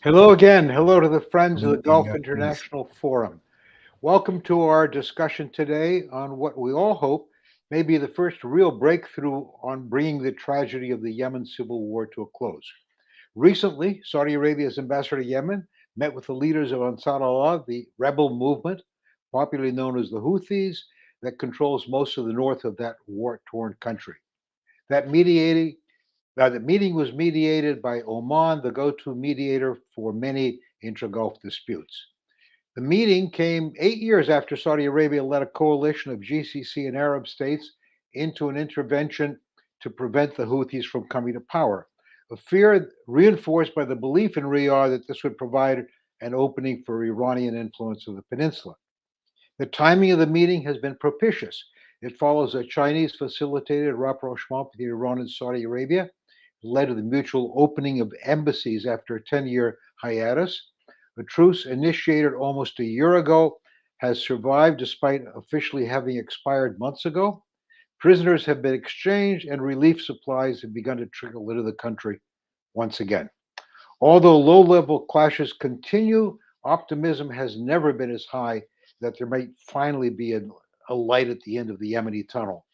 Hello again. Hello to the friends of the Gulf Yes. International Forum. Welcome to our discussion today on what we all hope may be the first real breakthrough on bringing the tragedy of the Yemen civil war to a close. Recently, Saudi Arabia's ambassador to Yemen met with the leaders of Ansar Allah, the rebel movement, popularly known as the Houthis, that controls most of the north of that war torn country. That mediating the meeting was mediated by Oman, the go to mediator for many intra Gulf disputes. The meeting came 8 years after Saudi Arabia led a coalition of GCC and Arab states into an intervention to prevent the Houthis from coming to power, a fear reinforced by the belief in Riyadh that this would provide an opening for Iranian influence of the peninsula. The timing of the meeting has been propitious. It follows a Chinese facilitated rapprochement between Iran and Saudi Arabia, led to the mutual opening of embassies after a 10-year hiatus. A truce initiated almost a year ago has survived despite officially having expired months ago. Prisoners have been exchanged and relief supplies have begun to trickle into the country once again. Although low level clashes continue, optimism has never been as high that there might finally be a light at the end of the Yemeni tunnel.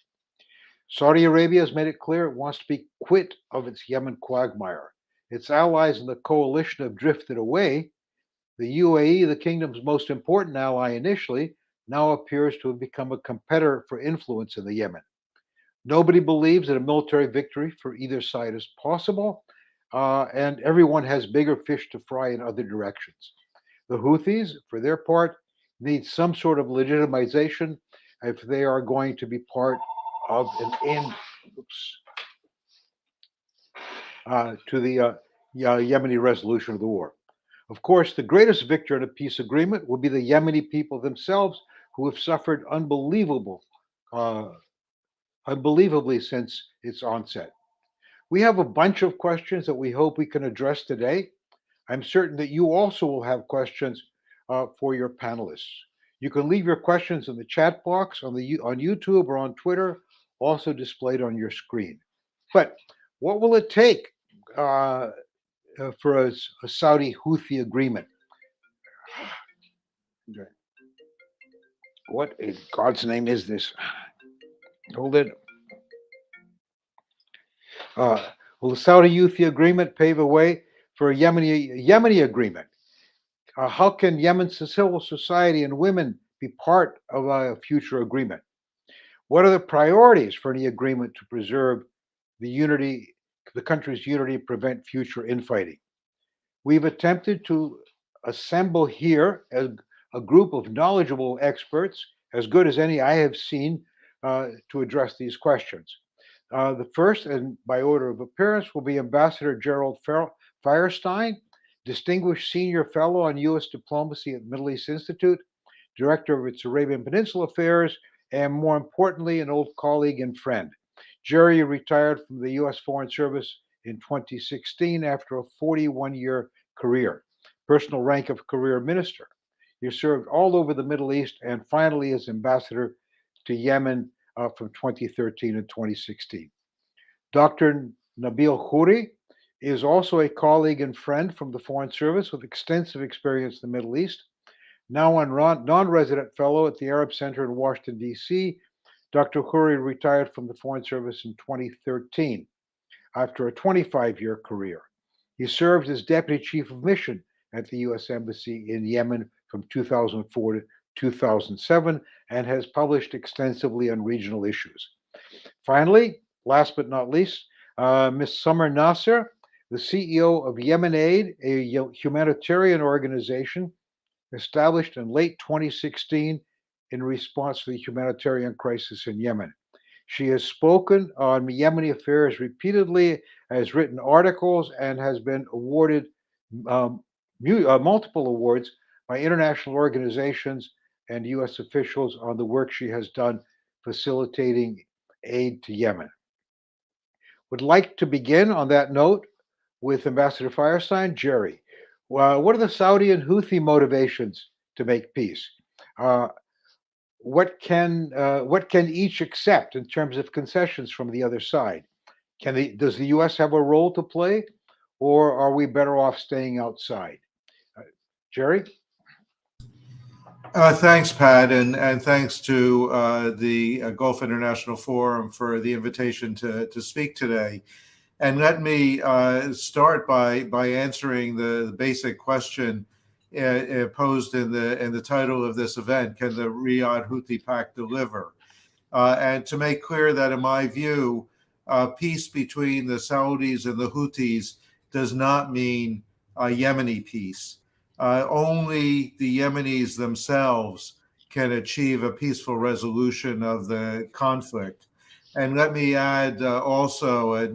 Saudi Arabia has made it clear it wants to be quit of its Yemen quagmire. Its allies in the coalition have drifted away. The UAE, the kingdom's most important ally initially, now appears to have become a competitor for influence in the Yemen. Nobody believes that a military victory for either side is possible, and everyone has bigger fish to fry in other directions. The Houthis, for their part, need some sort of legitimization if they are going to be part of an end to the Yemeni resolution of the war. Of course, the greatest victor in a peace agreement will be the Yemeni people themselves, who have suffered uh, unbelievably since its onset. We have a bunch of questions that we hope we can address today. I'm certain that you also will have questions for your panelists. You can leave your questions in the chat box on YouTube or on Twitter, also displayed on your screen. But what will it take uh, for a Saudi Houthi agreement? Okay. What in God's name is this? Hold it. Will the Saudi Houthi agreement pave a way for a Yemeni agreement? How can Yemen's civil society and women be part of a future agreement? What are the priorities for any agreement to preserve the country's unity, and prevent future infighting? We've attempted to assemble here a group of knowledgeable experts, as good as any I have seen, to address these questions. The first, and by order of appearance, will be Ambassador Gerald Feierstein, Distinguished Senior Fellow on U.S. Diplomacy at Middle East Institute, Director of its Arabian Peninsula Affairs, and more importantly, an old colleague and friend. Jerry retired from the U.S. Foreign Service in 2016 after a 41-year career, personal rank of career minister. He served all over the Middle East and finally as ambassador to Yemen from 2013 and 2016. Dr. Nabeel Khoury is also a colleague and friend from the Foreign Service with extensive experience in the Middle East. Now a non-resident fellow at the Arab Center in Washington, D.C., Dr. Khoury retired from the Foreign Service in 2013 after a 25-year career. He served as Deputy Chief of Mission at the U.S. Embassy in Yemen from 2004 to 2007 and has published extensively on regional issues. Finally, last but not least, Ms. Summer Nasser, the CEO of Yemen Aid, a humanitarian organization established in late 2016 in response to the humanitarian crisis in Yemen. She has spoken on Yemeni affairs repeatedly, has written articles, and has been awarded um, multiple awards by international organizations and U.S. officials on the work she has done facilitating aid to Yemen. Would like to begin on that note with Ambassador Feierstein. Jerry, what are the Saudi and Houthi motivations to make peace? Uh, what can each accept in terms of concessions from the other side? Does the U.S. have a role to play, or are we better off staying outside? Uh, Jerry? Thanks, Pat, and thanks to the Gulf International Forum for the invitation to speak today. And let me start by answering the basic question posed in the title of this event: Can the Riyadh-Houthi Pact deliver? And to make clear that, in my view, peace between the Saudis and the Houthis does not mean Yemeni peace. Only the Yemenis themselves can achieve a peaceful resolution of the conflict. And let me add also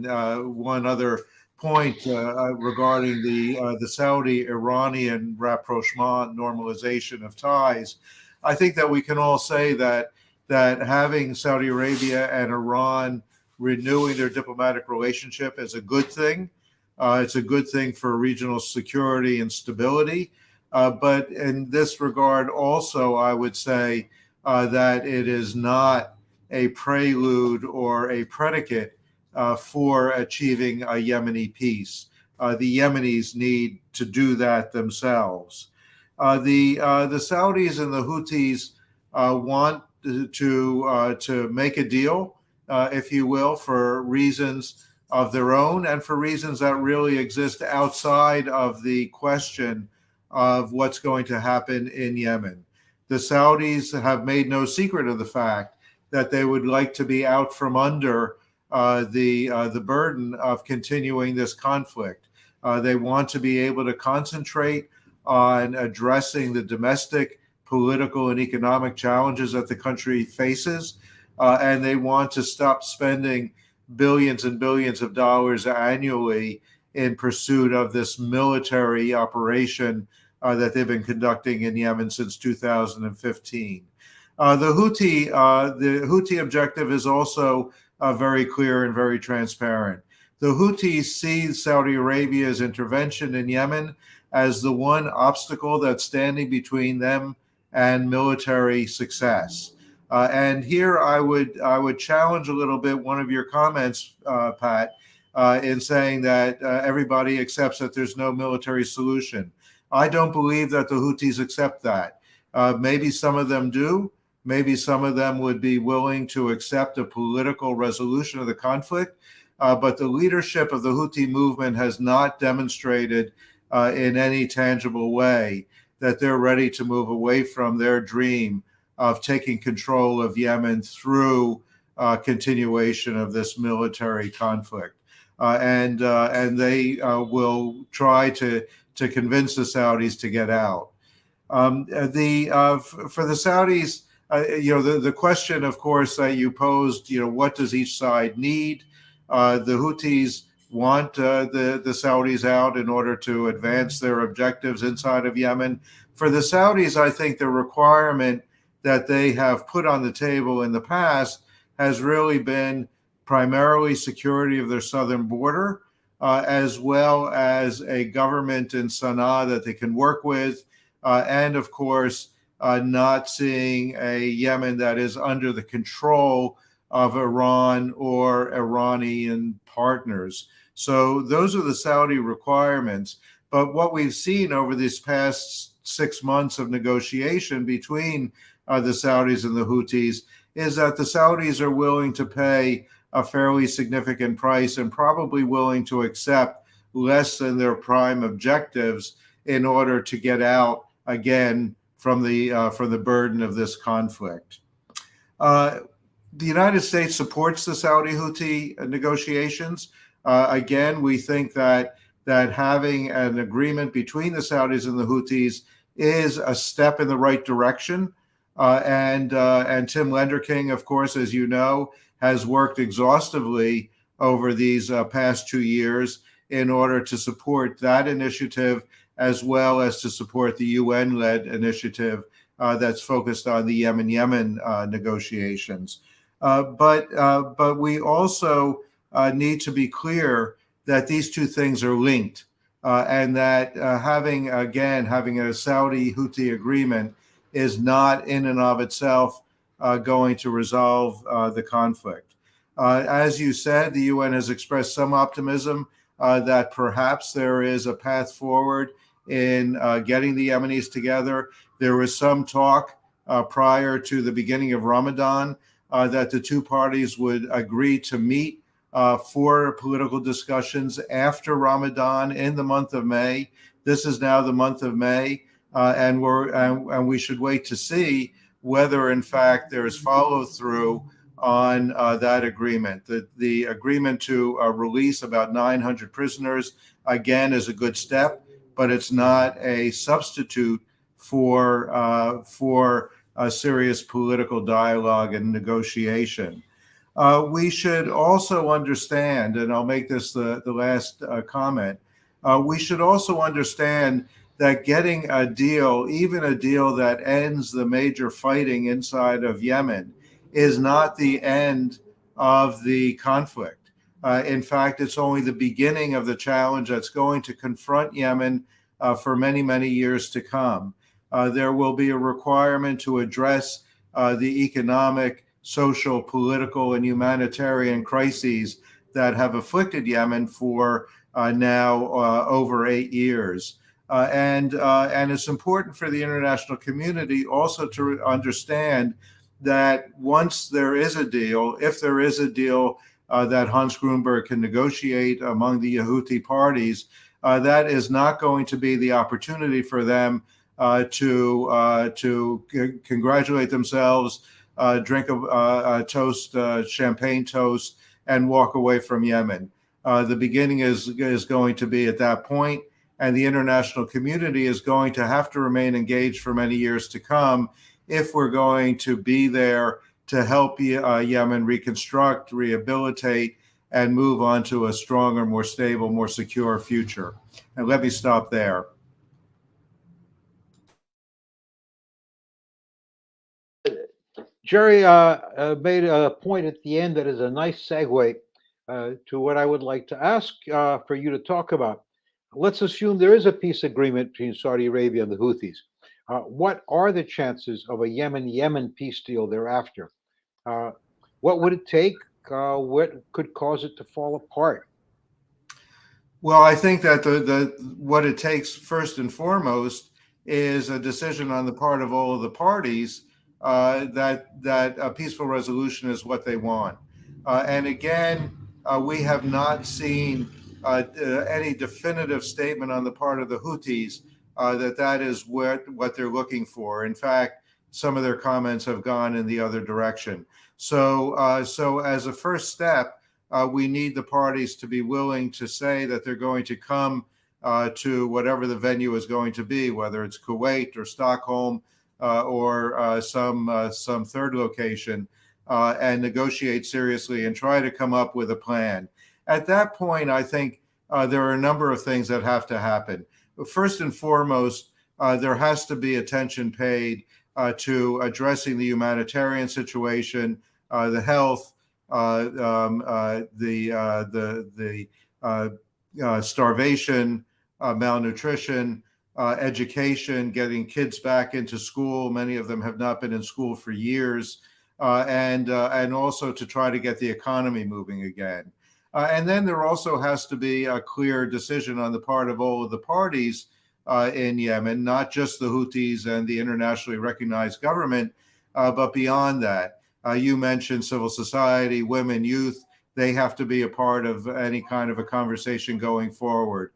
one other point regarding the Saudi-Iranian rapprochement, normalization of ties. I think that we can all say that having Saudi Arabia and Iran renewing their diplomatic relationship is a good thing. It's a good thing for regional security and stability. But in this regard, also, I would say that it is not a prelude or a predicate for achieving a Yemeni peace. The Yemenis need to do that themselves. The Saudis and the Houthis want to make a deal, if you will, for reasons of their own and for reasons that really exist outside of the question of what's going to happen in Yemen. The Saudis have made no secret of the fact that they would like to be out from under the burden of continuing this conflict. They want to be able to concentrate on addressing the domestic political and economic challenges that the country faces, and they want to stop spending billions and billions of dollars annually in pursuit of this military operation that they've been conducting in Yemen since 2015. The Houthi objective is also very clear and very transparent. The Houthis see Saudi Arabia's intervention in Yemen as the one obstacle that's standing between them and military success. And here I would challenge a little bit one of your comments, Pat, in saying that everybody accepts that there's no military solution. I don't believe that the Houthis accept that. Maybe some of them do. Maybe some of them would be willing to accept a political resolution of the conflict. But the leadership of the Houthi movement has not demonstrated in any tangible way that they're ready to move away from their dream of taking control of Yemen through continuation of this military conflict. And they will try to convince the Saudis to get out. For the Saudis, the question, of course, that you posed, what does each side need? The Houthis want the Saudis out in order to advance their objectives inside of Yemen. For the Saudis, I think the requirement that they have put on the table in the past has really been primarily security of their southern border, as well as a government in Sana'a that they can work with, and of course, not seeing a Yemen that is under the control of Iran or Iranian partners. So those are the Saudi requirements. But what we've seen over these past 6 months of negotiation between the Saudis and the Houthis is that the Saudis are willing to pay a fairly significant price and probably willing to accept less than their prime objectives in order to get out again from the burden of this conflict. The United States supports the Saudi-Houthi negotiations. Again, we think that having an agreement between the Saudis and the Houthis is a step in the right direction. And Tim Lenderking, of course, as you know, has worked exhaustively over these past 2 years in order to support that initiative, as well as to support the UN-led initiative that's focused on the Yemen negotiations. But we also need to be clear that these two things are linked, and that having a Saudi-Houthi agreement is not in and of itself going to resolve the conflict. As you said, the UN has expressed some optimism that perhaps there is a path forward in getting the Yemenis together. There was some talk prior to the beginning of Ramadan that the two parties would agree to meet for political discussions after Ramadan in the month of May. This is now the month of May, and we should wait to see whether, in fact, there is follow through on that agreement. The agreement to release about 900 prisoners, again, is a good step, but it's not a substitute for a serious political dialogue and negotiation. We should also understand, and I'll make this the last comment, we should also understand that getting a deal, even a deal that ends the major fighting inside of Yemen, is not the end of the conflict. In fact, it's only the beginning of the challenge that's going to confront Yemen for many, many years to come. There will be a requirement to address the economic, social, political, and humanitarian crises that have afflicted Yemen for now over 8 years. And it's important for the international community also to understand that once there is a deal, if there is a deal that Hans Grunberg can negotiate among the Houthi parties, that is not going to be the opportunity for them to congratulate themselves, drink a toast, champagne toast, and walk away from Yemen. The beginning is going to be at that point, and the international community is going to have to remain engaged for many years to come if we're going to be there to help Yemen reconstruct, rehabilitate, and move on to a stronger, more stable, more secure future. And let me stop there. Jerry made a point at the end that is a nice segue to what I would like to ask for you to talk about. Let's assume there is a peace agreement between Saudi Arabia and the Houthis. What are the chances of a Yemen peace deal thereafter? What would it take? What could cause it to fall apart? Well, I think that what it takes first and foremost is a decision on the part of all of the parties that a peaceful resolution is what they want. And again, we have not seen any definitive statement on the part of the Houthis that is what they're looking for. In fact, some of their comments have gone in the other direction. So, so as a first step, we need the parties to be willing to say that they're going to come to whatever the venue is going to be, whether it's Kuwait or Stockholm or some third location, and negotiate seriously and try to come up with a plan. At that point, I think there are a number of things that have to happen. First and foremost, there has to be attention paid to addressing the humanitarian situation, the health, starvation, malnutrition, education, getting kids back into school. Many of them have not been in school for years, and also to try to get the economy moving again. And then there also has to be a clear decision on the part of all of the parties in Yemen, not just the Houthis and the internationally recognized government, but beyond that. You mentioned civil society, women, youth. They have to be a part of any kind of a conversation going forward.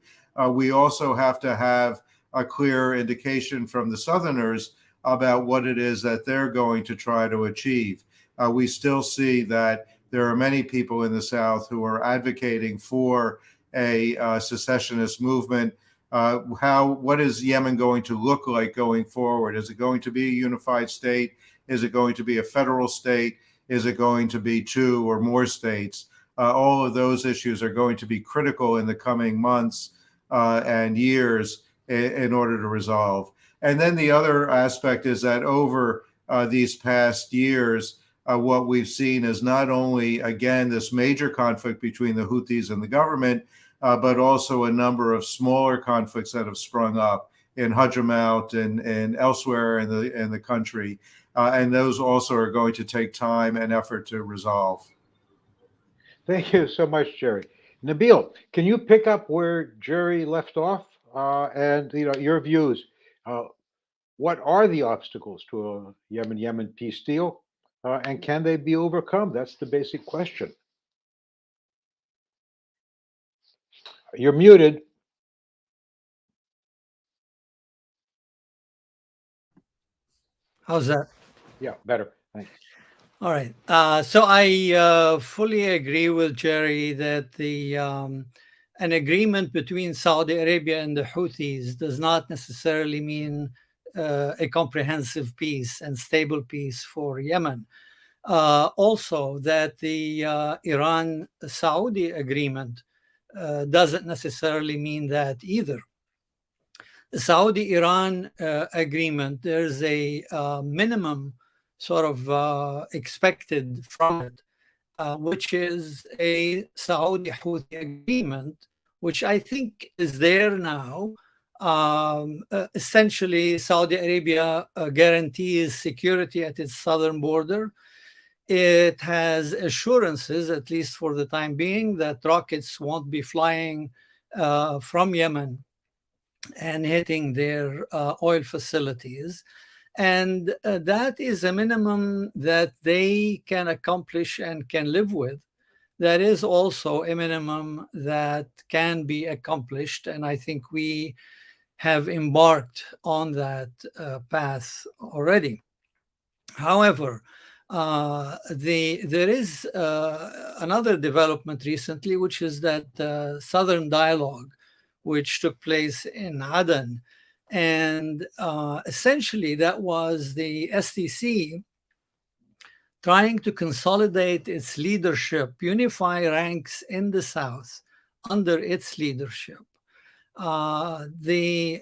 We also have to have a clear indication from the Southerners about what it is that they're going to try to achieve. We still see that there are many people in the South who are advocating for a secessionist movement. What is Yemen going to look like going forward? Is it going to be a unified state? Is it going to be a federal state? Is it going to be two or more states? All of those issues are going to be critical in the coming months and years in order to resolve. And then the other aspect is that over these past years, what we've seen is not only, again, this major conflict between the Houthis and the government, but also a number of smaller conflicts that have sprung up in Hadramaut and elsewhere in the country. And those also are going to take time and effort to resolve. Thank you so much, Jerry. Nabeel, can you pick up where Jerry left off? And your views. Uh, what are the obstacles to a Yemen peace deal, and can they be overcome? That's the basic question. You're muted. How's that? Yeah, better. Thanks. All right. So I fully agree with Jerry that the an agreement between Saudi Arabia and the Houthis does not necessarily mean a comprehensive peace and stable peace for Yemen. Also, that the Iran-Saudi agreement doesn't necessarily mean that either. The Saudi-Iran agreement, there's a minimum sort of expected from it, which is a Saudi-Houthi agreement, which I think is there now. Essentially, Saudi Arabia guarantees security at its southern border. It has assurances, at least for the time being, that rockets won't be flying from Yemen and hitting their oil facilities. And that is a minimum that they can accomplish and can live with. That is also a minimum that can be accomplished. And I think we have embarked on that path already. However, there is another development recently, which is that Southern Dialogue, which took place in Aden. And essentially, that was the STC trying to consolidate its leadership, unify ranks in the South under its leadership. The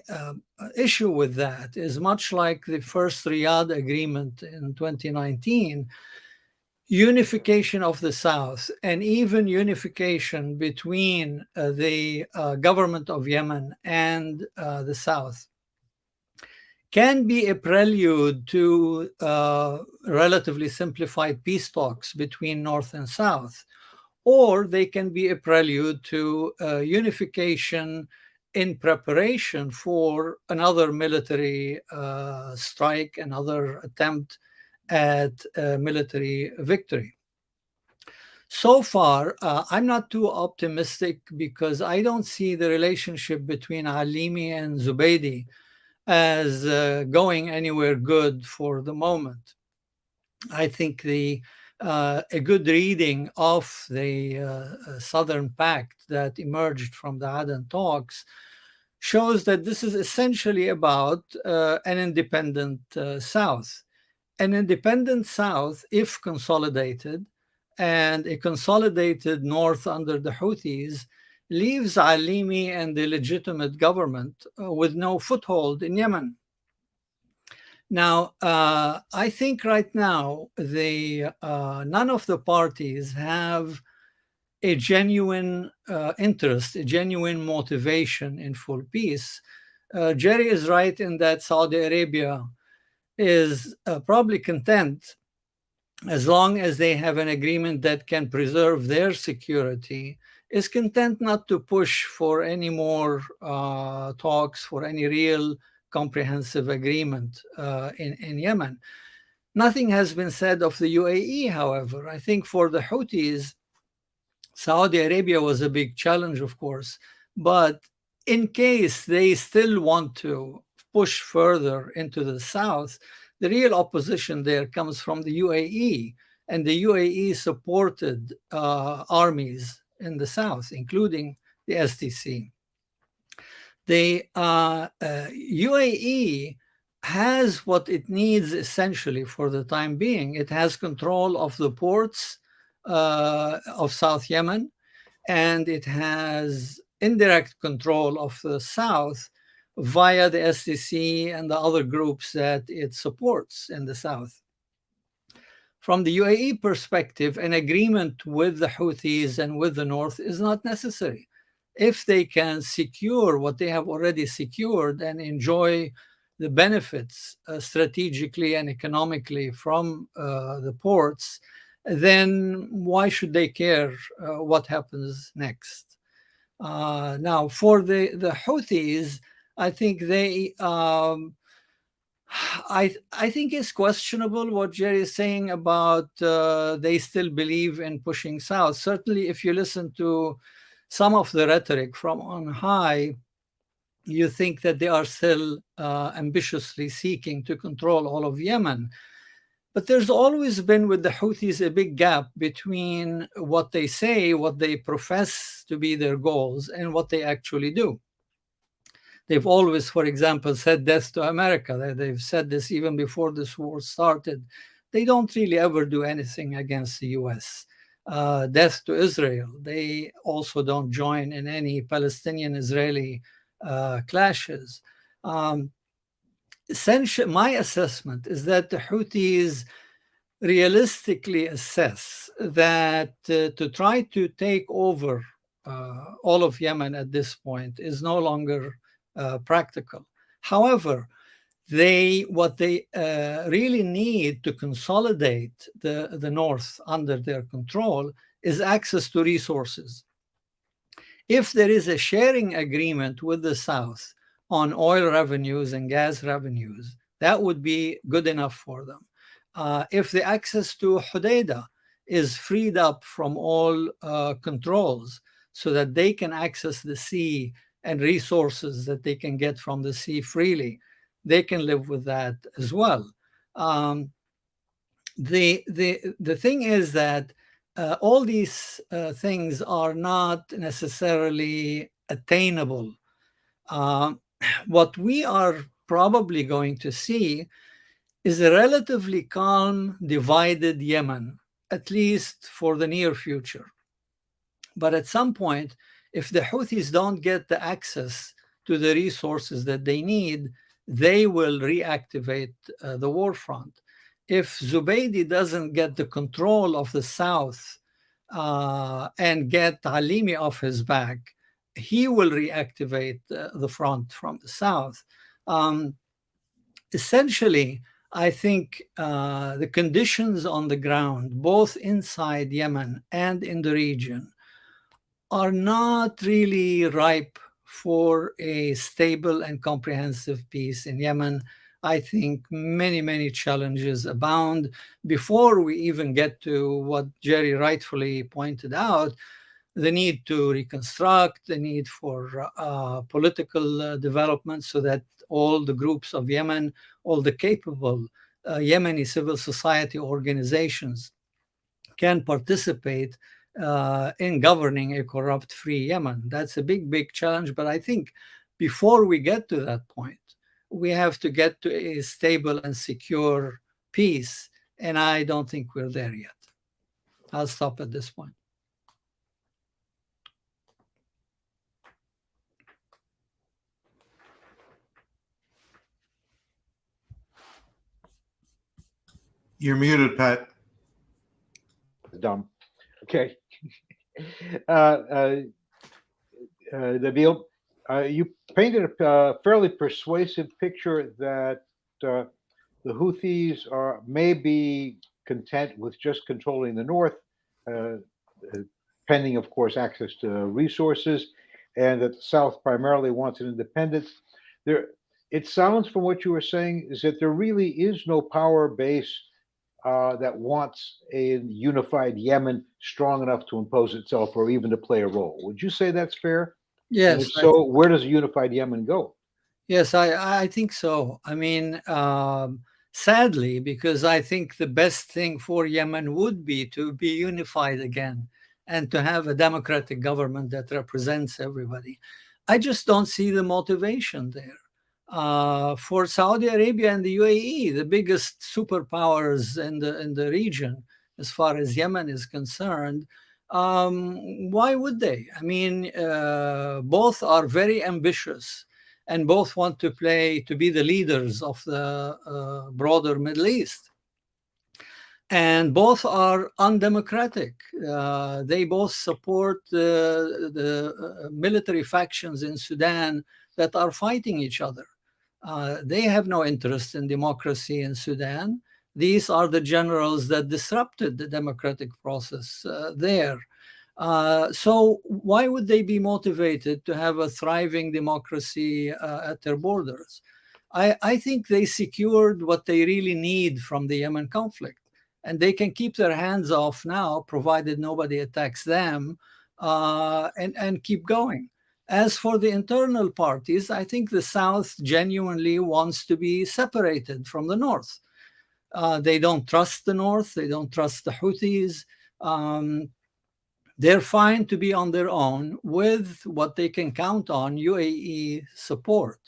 issue with that is much like the first Riyadh agreement in 2019, unification of the South and even unification between the government of Yemen and the South can be a prelude to relatively simplified peace talks between North and South, or they can be a prelude to unification in preparation for another military strike, another attempt at military victory. So far, I'm not too optimistic because I don't see the relationship between Alimi and Zubaydi as going anywhere good for the moment. I think a good reading of the Southern Pact that emerged from the Aden talks shows that this is essentially about an independent South. An independent South, if consolidated, and a consolidated North under the Houthis, leaves Alimi and the legitimate government with no foothold in Yemen. Now, I think right now, none of the parties have a genuine interest, a genuine motivation in full peace. Jerry is right in that Saudi Arabia is probably content as long as they have an agreement that can preserve their security, is content not to push for any more talks, for any real comprehensive agreement in Yemen. Nothing has been said of the UAE, however. I think for the Houthis, Saudi Arabia was a big challenge, of course, but in case they still want to push further into the south, the real opposition there comes from the UAE, and the UAE supported armies in the south, including the STC. The UAE has what it needs essentially for the time being. It has control of the ports of South Yemen, and it has indirect control of the south via the STC and the other groups that it supports in the south. From the UAE perspective, an agreement with the Houthis and with the north is not necessary. If they can secure what they have already secured and enjoy the benefits strategically and economically from the ports, then why should they care what happens next? Now, for the Houthis, I think I think it's questionable what Jerry is saying about they still believe in pushing south. Certainly, if you listen to some of the rhetoric from on high, you think that they are still ambitiously seeking to control all of Yemen. But there's always been with the Houthis a big gap between what they say, what they profess to be their goals, and what they actually do. They've always, for example, said death to America. They've said this even before this war started. They don't really ever do anything against the US. Death to Israel. They also don't join in any Palestinian-Israeli clashes. Essentially, my assessment is that the Houthis realistically assess that to try to take over all of Yemen at this point is no longer practical. However, what they really need to consolidate the north under their control is access to resources. If there is a sharing agreement with the south on oil revenues and gas revenues, that would be good enough for them. If the access to Hodeidah is freed up from all controls so that they can access the sea and resources that they can get from the sea freely, they can live with that as well. The thing is that all these things are not necessarily attainable. What we are probably going to see is a relatively calm, divided Yemen, at least for the near future. But at some point, if the Houthis don't get the access to the resources that they need, they will reactivate the war front. If Zubaydi doesn't get the control of the south and get Halimi off his back, he will reactivate the front from the south. Essentially, I think the conditions on the ground, both inside Yemen and in the region, are not really ripe for a stable and comprehensive peace in Yemen. I think many, many challenges abound. Before we even get to what Jerry rightfully pointed out, the need to reconstruct, the need for political development so that all the groups of Yemen, all the capable Yemeni civil society organizations can participate in governing a corrupt-free Yemen. That's a big, big challenge. But I think before we get to that point, we have to get to a stable and secure peace. And I don't think we're there yet. I'll stop at this point. You're muted, Pat. Dumb. Okay. Nabeel, you painted a fairly persuasive picture that the Houthis may be content with just controlling the north, pending, of course, access to resources, and that the south primarily wants an independence. It sounds from what you were saying is that there really is no power base that wants a unified Yemen strong enough to impose itself or even to play a role. Would you say that's fair? Yes. And if so, where does a unified Yemen go? Yes, I think so. I mean, sadly, because I think the best thing for Yemen would be to be unified again and to have a democratic government that represents everybody. I just don't see the motivation there. For Saudi Arabia and the UAE, the biggest superpowers in the region, as far as Yemen is concerned, why would they? I mean, both are very ambitious and both want to be the leaders of the broader Middle East. And both are undemocratic. They both support the military factions in Sudan that are fighting each other. They have no interest in democracy in Sudan. These are the generals that disrupted the democratic process there. So why would they be motivated to have a thriving democracy at their borders? I think they secured what they really need from the Yemen conflict, and they can keep their hands off now, provided nobody attacks them, and keep going. As for the internal parties, I think the South genuinely wants to be separated from the North. They don't trust the North. They don't trust the Houthis. They're fine to be on their own with what they can count on UAE support.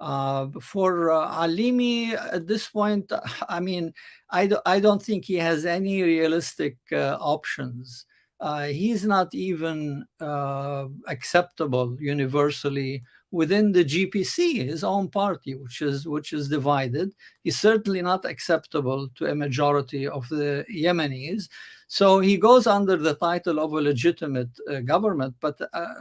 For Alimi, at this point, I mean, I don't think he has any realistic options. He's not even acceptable universally within the GPC, his own party, which is divided. He's certainly not acceptable to a majority of the Yemenis. So he goes under the title of a legitimate government, but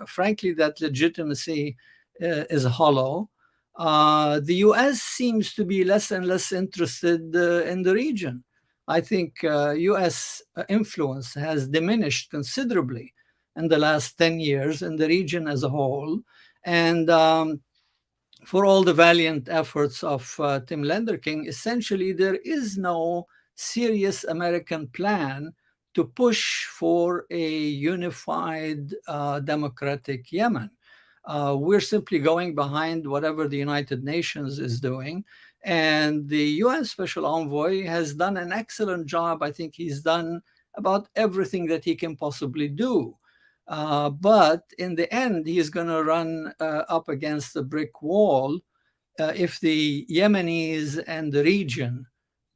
frankly, that legitimacy is hollow. The US seems to be less and less interested in the region. I think US influence has diminished considerably in the last 10 years in the region as a whole. And for all the valiant efforts of Tim Lenderking, essentially there is no serious American plan to push for a unified democratic Yemen. We're simply going behind whatever the United Nations is doing. And the UN Special Envoy has done an excellent job. I think he's done about everything that he can possibly do. But in the end, he's going to run up against a brick wall if the Yemenis and the region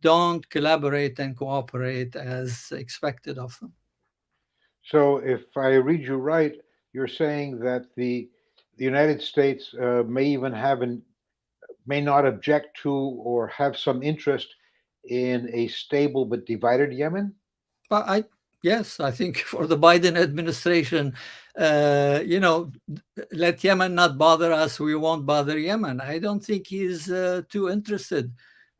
don't collaborate and cooperate as expected of them. So, if I read you right, you're saying that the United States may not object to or have some interest in a stable but divided Yemen? But yes, I think for the Biden administration, let Yemen not bother us, we won't bother Yemen. I don't think he's too interested.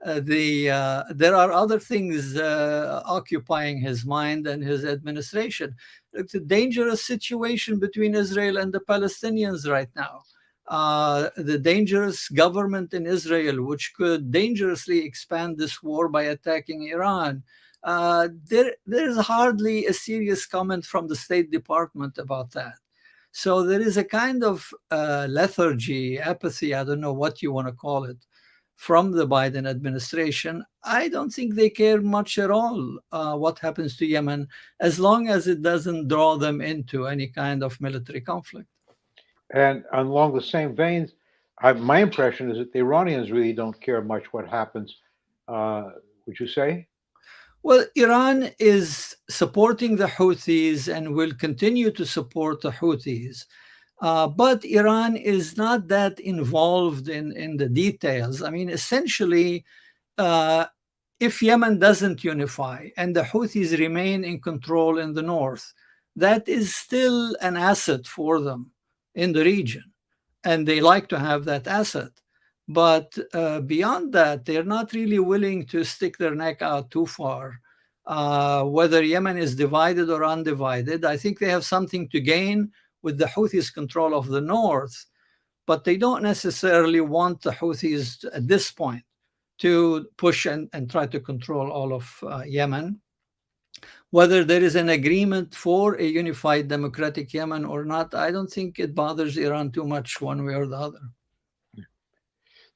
There are other things occupying his mind and his administration. It's a dangerous situation between Israel and the Palestinians right now. The dangerous government in Israel, which could dangerously expand this war by attacking Iran. There's hardly a serious comment from the State Department about that. So there is a kind of lethargy, apathy, I don't know what you want to call it, from the Biden administration. I don't think they care much at all what happens to Yemen, as long as it doesn't draw them into any kind of military conflict. And along the same veins, my impression is that the Iranians really don't care much what happens. Would you say? Well, Iran is supporting the Houthis and will continue to support the Houthis. But Iran is not that involved in the details. I mean, essentially, if Yemen doesn't unify and the Houthis remain in control in the north, that is still an asset for them in the region. And they like to have that asset. But beyond that, they're not really willing to stick their neck out too far. Whether Yemen is divided or undivided, I think they have something to gain with the Houthis' control of the north, but they don't necessarily want the Houthis at this point to push and try to control all of Yemen. Whether there is an agreement for a unified democratic Yemen or not, I don't think it bothers Iran too much one way or the other.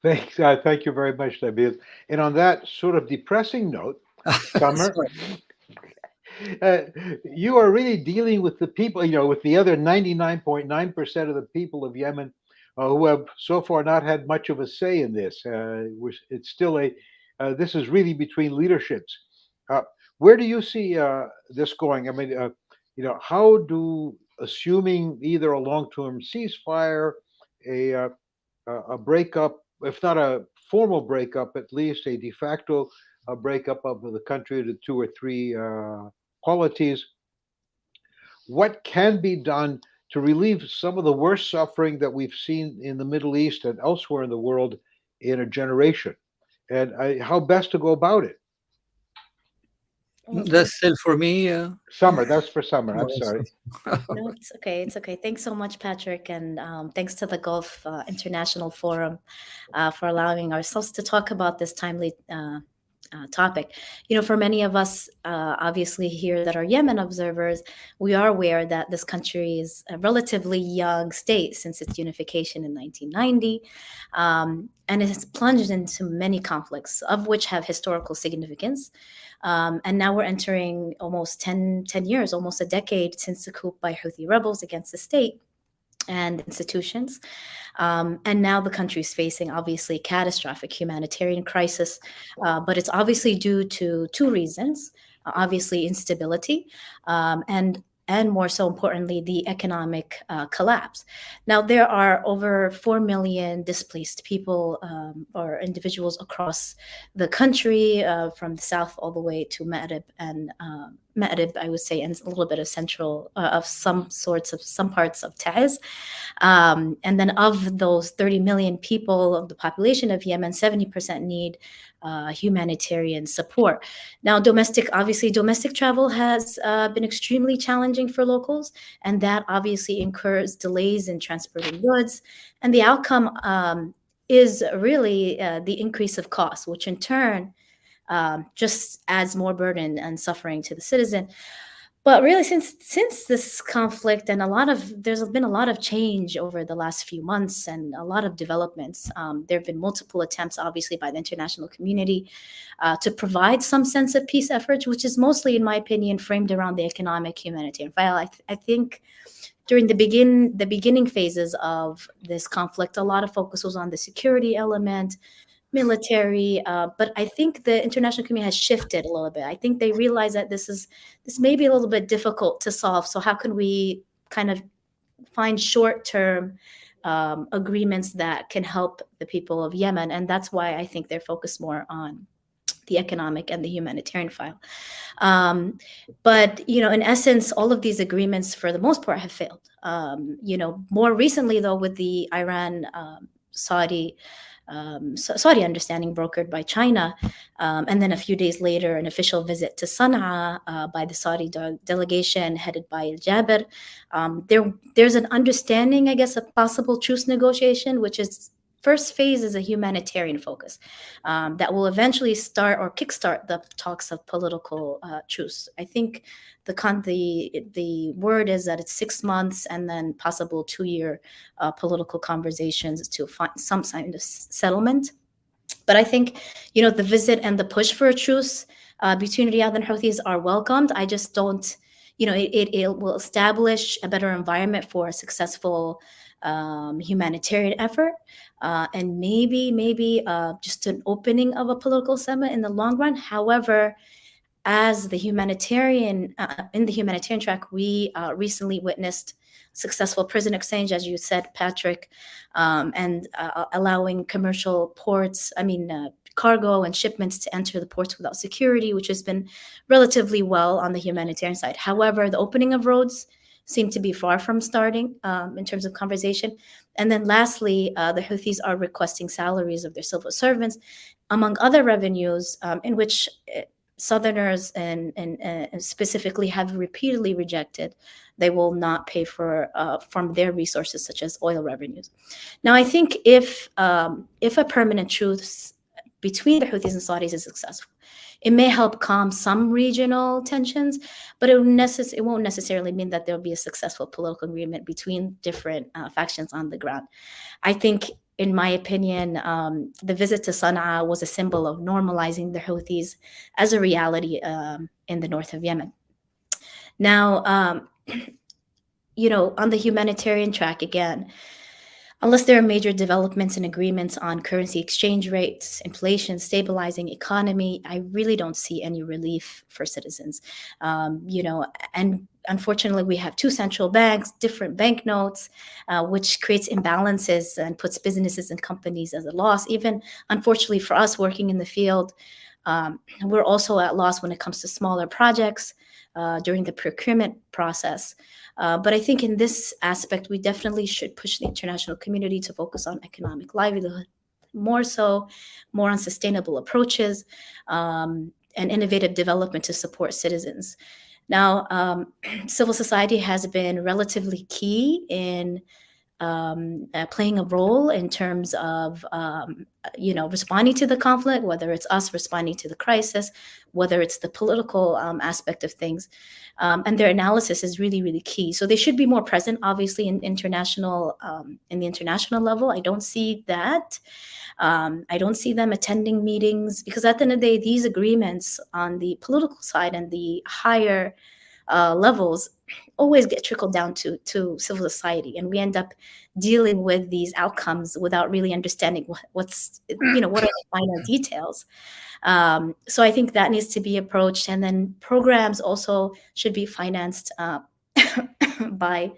Thanks. Thank you very much, Nabeel. And on that sort of depressing note, Summer, you are really dealing with the people, with the other 99.9% of the people of Yemen who have so far not had much of a say in this. It's still this is really between leaderships. Where do you see this going? I mean, how do, assuming either a long-term ceasefire, a breakup, if not a formal breakup, at least a de facto breakup of the country to two or three polities, what can be done to relieve some of the worst suffering that we've seen in the Middle East and elsewhere in the world in a generation? And how best to go about it? Oh, That's still for me. Summer, that's for summer. Oh, I'm sorry. no, it's okay. It's okay. Thanks so much, Patrick, and thanks to the Gulf International Forum for allowing ourselves to talk about this timely topic. You know, for many of us, obviously here that are Yemen observers, we are aware that this country is a relatively young state since its unification in 1990, and it has plunged into many conflicts, of which have historical significance. And now we're entering almost 10 years, almost a decade since the coup by Houthi rebels against the state and institutions. And now the country is facing obviously catastrophic humanitarian crisis, but it's obviously due to two reasons: obviously instability, and more so importantly, the economic collapse. Now, there are over 4 million displaced people or individuals across the country, from the south all the way to Marib and Marib, I would say, and a little bit of central, of some parts of Taiz. And then of those 30 million people of the population of Yemen, 70% need humanitarian support. Now, domestic travel has been extremely challenging for locals, and that obviously incurs delays in transporting goods. And the outcome is really the increase of costs, which in turn just adds more burden and suffering to the citizen. But really, since this conflict and there's been a lot of change over the last few months and a lot of developments. There have been multiple attempts, obviously, by the international community to provide some sense of peace efforts, which is mostly, in my opinion, framed around the economic humanitarian file. I think during the beginning phases of this conflict, a lot of focus was on the security element, military, but I think the international community has shifted a little bit. I think they realize that this may be a little bit difficult to solve. So how can we kind of find short-term agreements that can help the people of Yemen? And that's why I think they're focused more on the economic and the humanitarian file. But, in essence, all of these agreements, for the most part, have failed. More recently, though, with the Iran Saudi understanding brokered by China, and then a few days later, an official visit to Sana'a by the Saudi delegation headed by Jabir. There's an understanding, I guess, of possible truce negotiation, which is first phase is a humanitarian focus that will eventually start or kickstart the talks of political truce. I think the word is that it's 6 months and then possible 2-year political conversations to find some kind of settlement. But I think, the visit and the push for a truce between Riyadh and Houthis are welcomed. I just don't, it will establish a better environment for a successful humanitarian effort, and maybe just an opening of a political settlement in the long run. However, as the humanitarian in the humanitarian track, we recently witnessed successful prison exchange, as you said, Patrick, and allowing commercial ports, cargo and shipments to enter the ports without security, which has been relatively well on the humanitarian side. However, the opening of roads seem to be far from starting in terms of conversation. And then lastly, the Houthis are requesting salaries of their civil servants, among other revenues, in which Southerners and specifically have repeatedly rejected. They will not pay for from their resources, such as oil revenues. Now, I think if a permanent truce between the Houthis and Saudis is successful, it may help calm some regional tensions, but it won't necessarily mean that there will be a successful political agreement between different factions on the ground. I think, in my opinion, the visit to Sana'a was a symbol of normalizing the Houthis as a reality in the north of Yemen. Now, on the humanitarian track, again, unless there are major developments and agreements on currency exchange rates, inflation, stabilizing economy, I really don't see any relief for citizens. And unfortunately, we have two central banks, different banknotes, which creates imbalances and puts businesses and companies at a loss. Even, unfortunately, for us working in the field, we're also at loss when it comes to smaller projects during the procurement process. But I think in this aspect, we definitely should push the international community to focus on economic livelihood, more on sustainable approaches, and innovative development to support citizens. Now, civil society has been relatively key in playing a role in terms of responding to the conflict, whether it's us responding to the crisis, whether it's the political aspect of things, and their analysis is really, really key. So they should be more present, obviously, in the international level. I don't see that. I don't see them attending meetings, because at the end of the day, these agreements on the political side and the higher levels always get trickled down to civil society, and we end up dealing with these outcomes without really understanding what's what are the finer details. So I think that needs to be approached, and then programs also should be financed by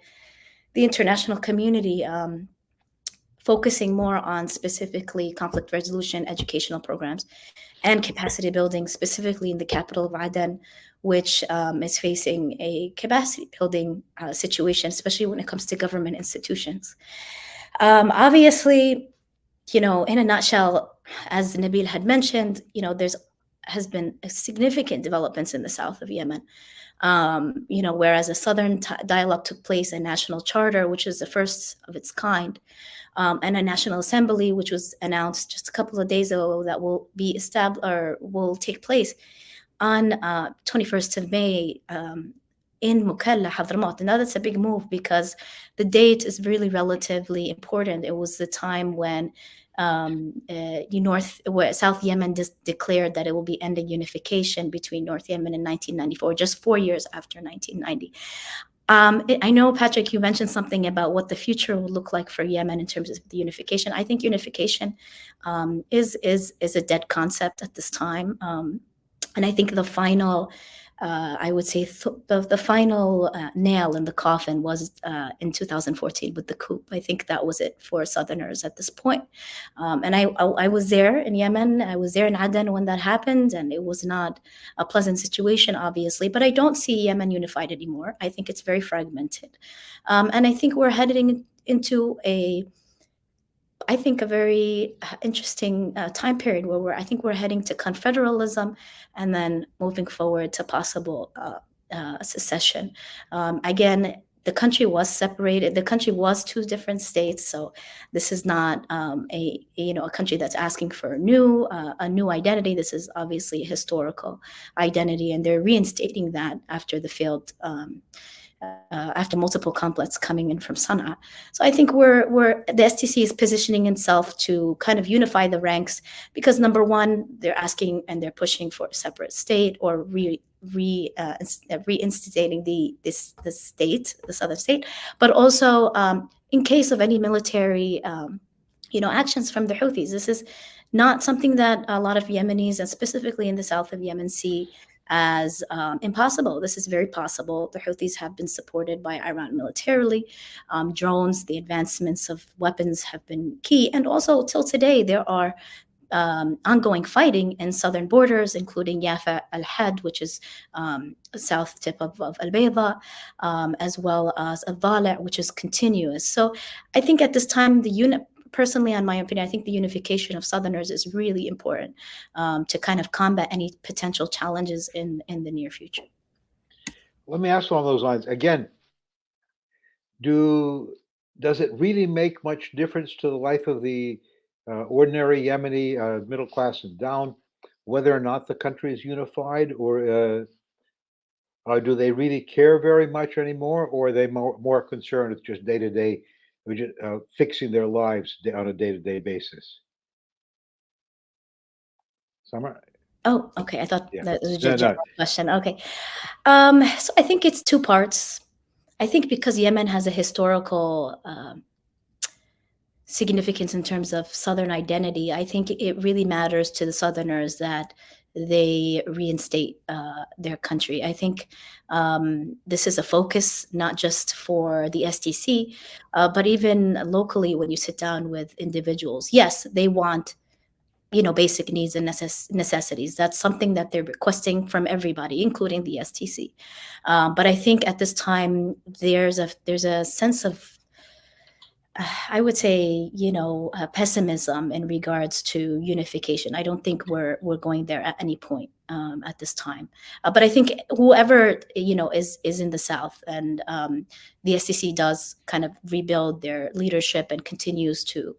the international community, focusing more on specifically conflict resolution educational programs and capacity building, specifically in the capital of Aden, which is facing a capacity building situation, especially when it comes to government institutions. Obviously, in a nutshell, as Nabeel had mentioned, has been significant developments in the south of Yemen. Whereas a southern dialogue took place, a national charter, which is the first of its kind, and a national assembly, which was announced just a couple of days ago, that will be established or will take place on 21st of May in Mukalla, Hadramaut. Now that's a big move, because the date is really relatively important. It was the time when South Yemen declared that it will be ending unification between North Yemen in 1994, just 4 years after 1990. I know, Patrick, you mentioned something about what the future will look like for Yemen in terms of the unification. I think unification is a dead concept at this time. And I think the final, I would say, the final nail in the coffin was in 2014 with the coup. I think that was it for Southerners at this point. And I was there in Yemen. I was there in Aden when that happened, and it was not a pleasant situation, obviously. But I don't see Yemen unified anymore. I think it's very fragmented. And I think we're heading into a very interesting time period where I think we're heading to confederalism, and then moving forward to possible secession. Again, the country was separated. The country was two different states, so this is not a country that's asking for a new identity. This is obviously a historical identity, and they're reinstating that after the failed. After multiple conflicts coming in from Sana'a. So I think the STC is positioning itself to kind of unify the ranks, because number one, they're asking and they're pushing for a separate state, or reinstating the southern state, but also in case of any military actions from the Houthis. This is not something that a lot of Yemenis, and specifically in the south of Yemen, see as impossible. This is very possible. The Houthis have been supported by Iran militarily. Drones, the advancements of weapons have been key. And also, till today, there are ongoing fighting in southern borders, including Yafa al-Had, which is south tip of Al-Bayda, as well as Al-Dhala, which is continuous. So I think at this time, personally, in my opinion, I think the unification of Southerners is really important to kind of combat any potential challenges in the near future. Let me ask along those lines again. Does it really make much difference to the life of the ordinary Yemeni middle class and down, whether or not the country is unified, or do they really care very much anymore, or are they more concerned with just day-to-day, fixing their lives on a day-to-day basis? Summer? Oh, okay. I thought that was a No. general question. Okay. So I think it's two parts. I think because Yemen has a historical significance in terms of Southern identity, I think it really matters to the Southerners that they reinstate their country. I think this is a focus not just for the STC, but even locally when you sit down with individuals. Yes, they want basic needs and necessities. That's something that they're requesting from everybody, including the STC. But I think at this time there's a sense of I would say, pessimism in regards to unification. I don't think we're going there at any point. at this time. But I think whoever is in the south, and the SCC does kind of rebuild their leadership and continues to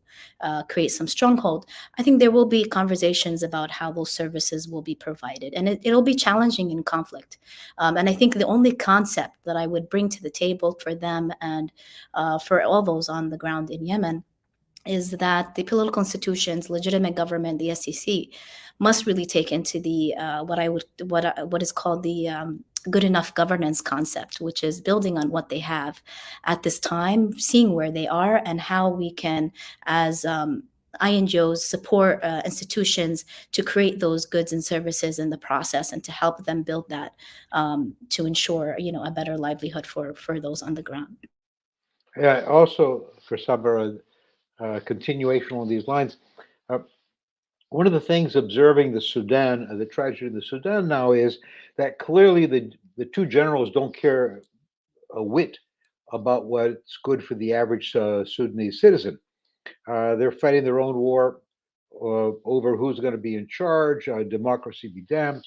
create some stronghold, I think there will be conversations about how those services will be provided, and it'll be challenging in conflict. And I think the only concept that I would bring to the table for them and for all those on the ground in Yemen is that the political institutions, legitimate government, the SEC, must really take into the what is called the good enough governance concept, which is building on what they have at this time, seeing where they are, and how we can, as INGOs, support institutions to create those goods and services in the process, and to help them build that to ensure a better livelihood for those on the ground. Yeah, also for Sabra, continuation on these lines. One of the things observing the Sudan, the tragedy of the Sudan now, is that clearly the two generals don't care a whit about what's good for the average Sudanese citizen. They're fighting their own war over who's going to be in charge, democracy be damned.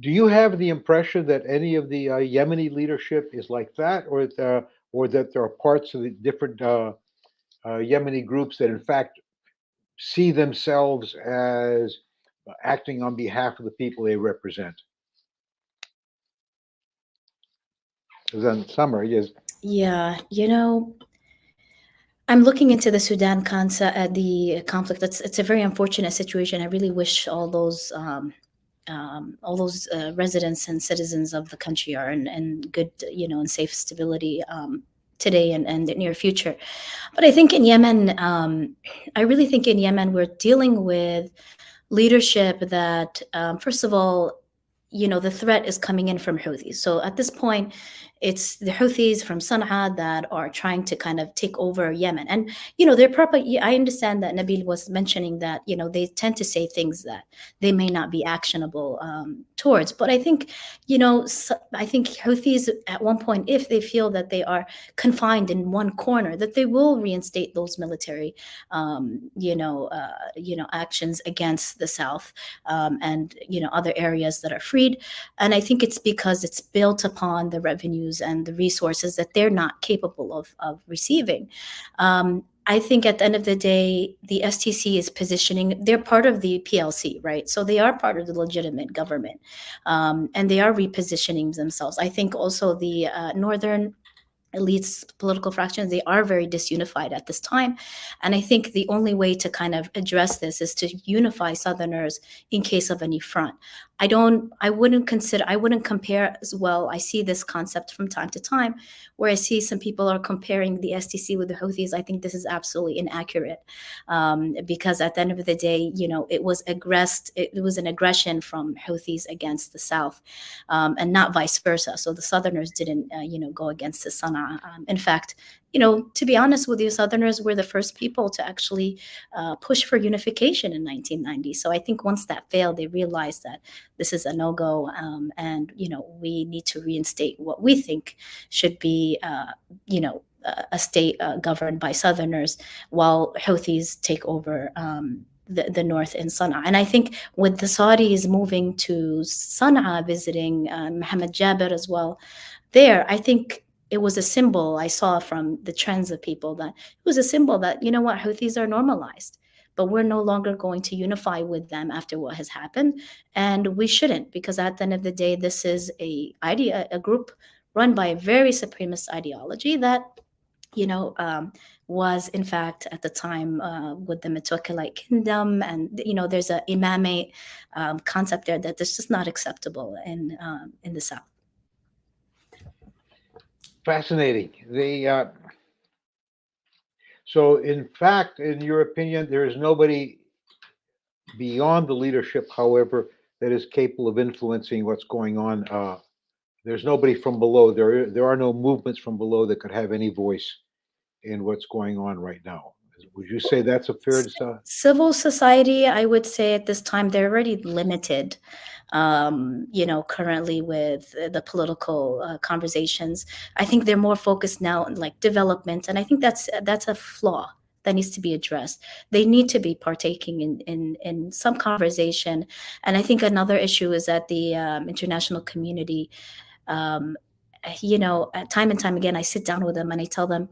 Do you have the impression that any of the Yemeni leadership is like that, or that there are parts of the different Yemeni groups that in fact see themselves as acting on behalf of the people they represent? In summary, yes. Yeah, I'm looking into the Sudan the conflict. It's a very unfortunate situation. I really wish all those residents and citizens of the country are in good, and safe stability today and the near future. But I think in Yemen, I really think in Yemen we're dealing with leadership that, first of all, the threat is coming in from Houthis. So at this point, it's the Houthis from Sana'a that are trying to kind of take over Yemen. And, they're probably, I understand that Nabeel was mentioning that, they tend to say things that they may not be actionable towards. But I think, I think Houthis at one point, if they feel that they are confined in one corner, that they will reinstate those military, actions against the South and, other areas that are freed. And I think it's because it's built upon the revenues and the resources that they're not capable of receiving. I think at the end of the day, the STC is positioning, they're part of the PLC, right? So they are part of the legitimate government, and they are repositioning themselves. I think also the northern elites, political fractions, they are very disunified at this time. And I think the only way to kind of address this is to unify Southerners in case of any front. I wouldn't compare as well. I see this concept from time to time where I see some people are comparing the STC with the Houthis. I think this is absolutely inaccurate because at the end of the day, it was an aggression from Houthis against the South and not vice versa. So the Southerners didn't, go against the Sana'a. In fact, to be honest with you, Southerners were the first people to actually push for unification in 1990. So I think once that failed, they realized that this is a no-go, and we need to reinstate what we think should be, a state governed by Southerners, while Houthis take over the north in Sana'a. And I think with the Saudis moving to Sana'a, visiting Mohammed Jabir as well, I think it was a symbol I saw from the trends of people, that it was a symbol that, Houthis are normalized, but we're no longer going to unify with them after what has happened. And we shouldn't, because at the end of the day, this is a group run by a very supremacist ideology that, was in fact at the time with the Mutawakkilite kingdom. And, there's a imamate concept there that is just not acceptable in the South. Fascinating. So, in fact, in your opinion, there is nobody beyond the leadership, however, that is capable of influencing what's going on. There's nobody from below. There are no movements from below that could have any voice in what's going on right now. Would you say that's a fair? Civil society, I would say at this time, they're already limited. Currently with the political conversations, I think they're more focused now on like development, and I think that's a flaw that needs to be addressed. They need to be partaking in some conversation. And I think another issue is that the international community, time and time again, I sit down with them and I tell them,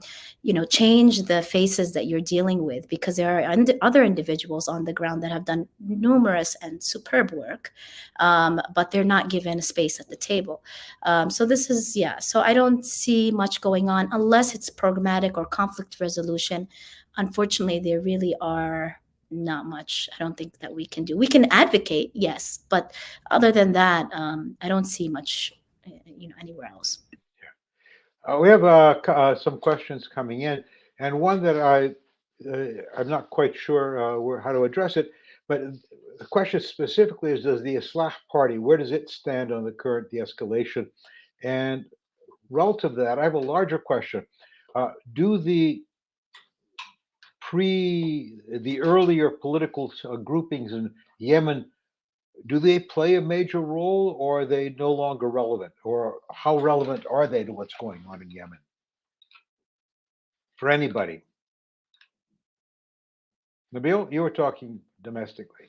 change the faces that you're dealing with, because there are other individuals on the ground that have done numerous and superb work, but they're not given a space at the table. So this is, so I don't see much going on unless it's programmatic or conflict resolution. Unfortunately, there really are not much, I don't think, that we can do. We can advocate, yes, but other than that, I don't see much anywhere else. We have some questions coming in, and one that I'm not quite sure how to address it, but the question specifically is, does the Islah Party, where does it stand on the current de-escalation? And relative to that, I have a larger question. Do the earlier political groupings in Yemen, do they play a major role, or are they no longer relevant? Or how relevant are they to what's going on in Yemen? For anybody. Nabeel, you were talking domestically.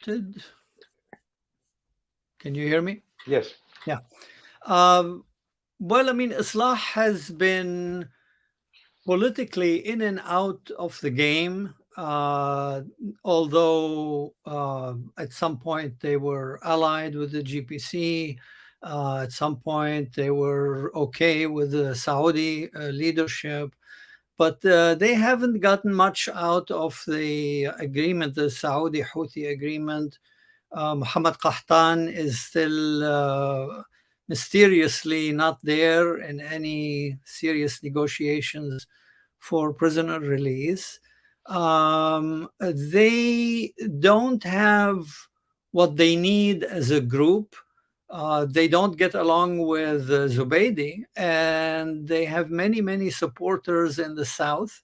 Can you hear me? Yes. Yeah. Well, I mean, Islah has been politically in and out of the game, although at some point they were allied with the GPC. At some point they were okay with the Saudi leadership, but they haven't gotten much out of the agreement, the Saudi-Houthi agreement. Mohammed Qahtan is still mysteriously not there in any serious negotiations for prisoner release. They don't have what they need as a group. They don't get along with Zubaydi, and they have many, many supporters in the south.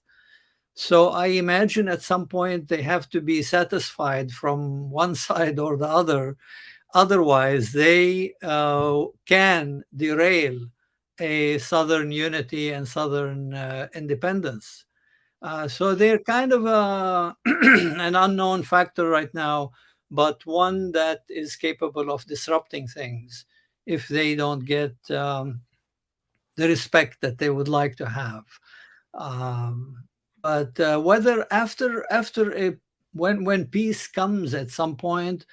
So I imagine at some point they have to be satisfied from one side or the other. Otherwise, they can derail a southern unity and southern independence. So they're kind of an unknown factor right now, but one that is capable of disrupting things if they don't get the respect that they would like to have. But whether when peace comes at some point,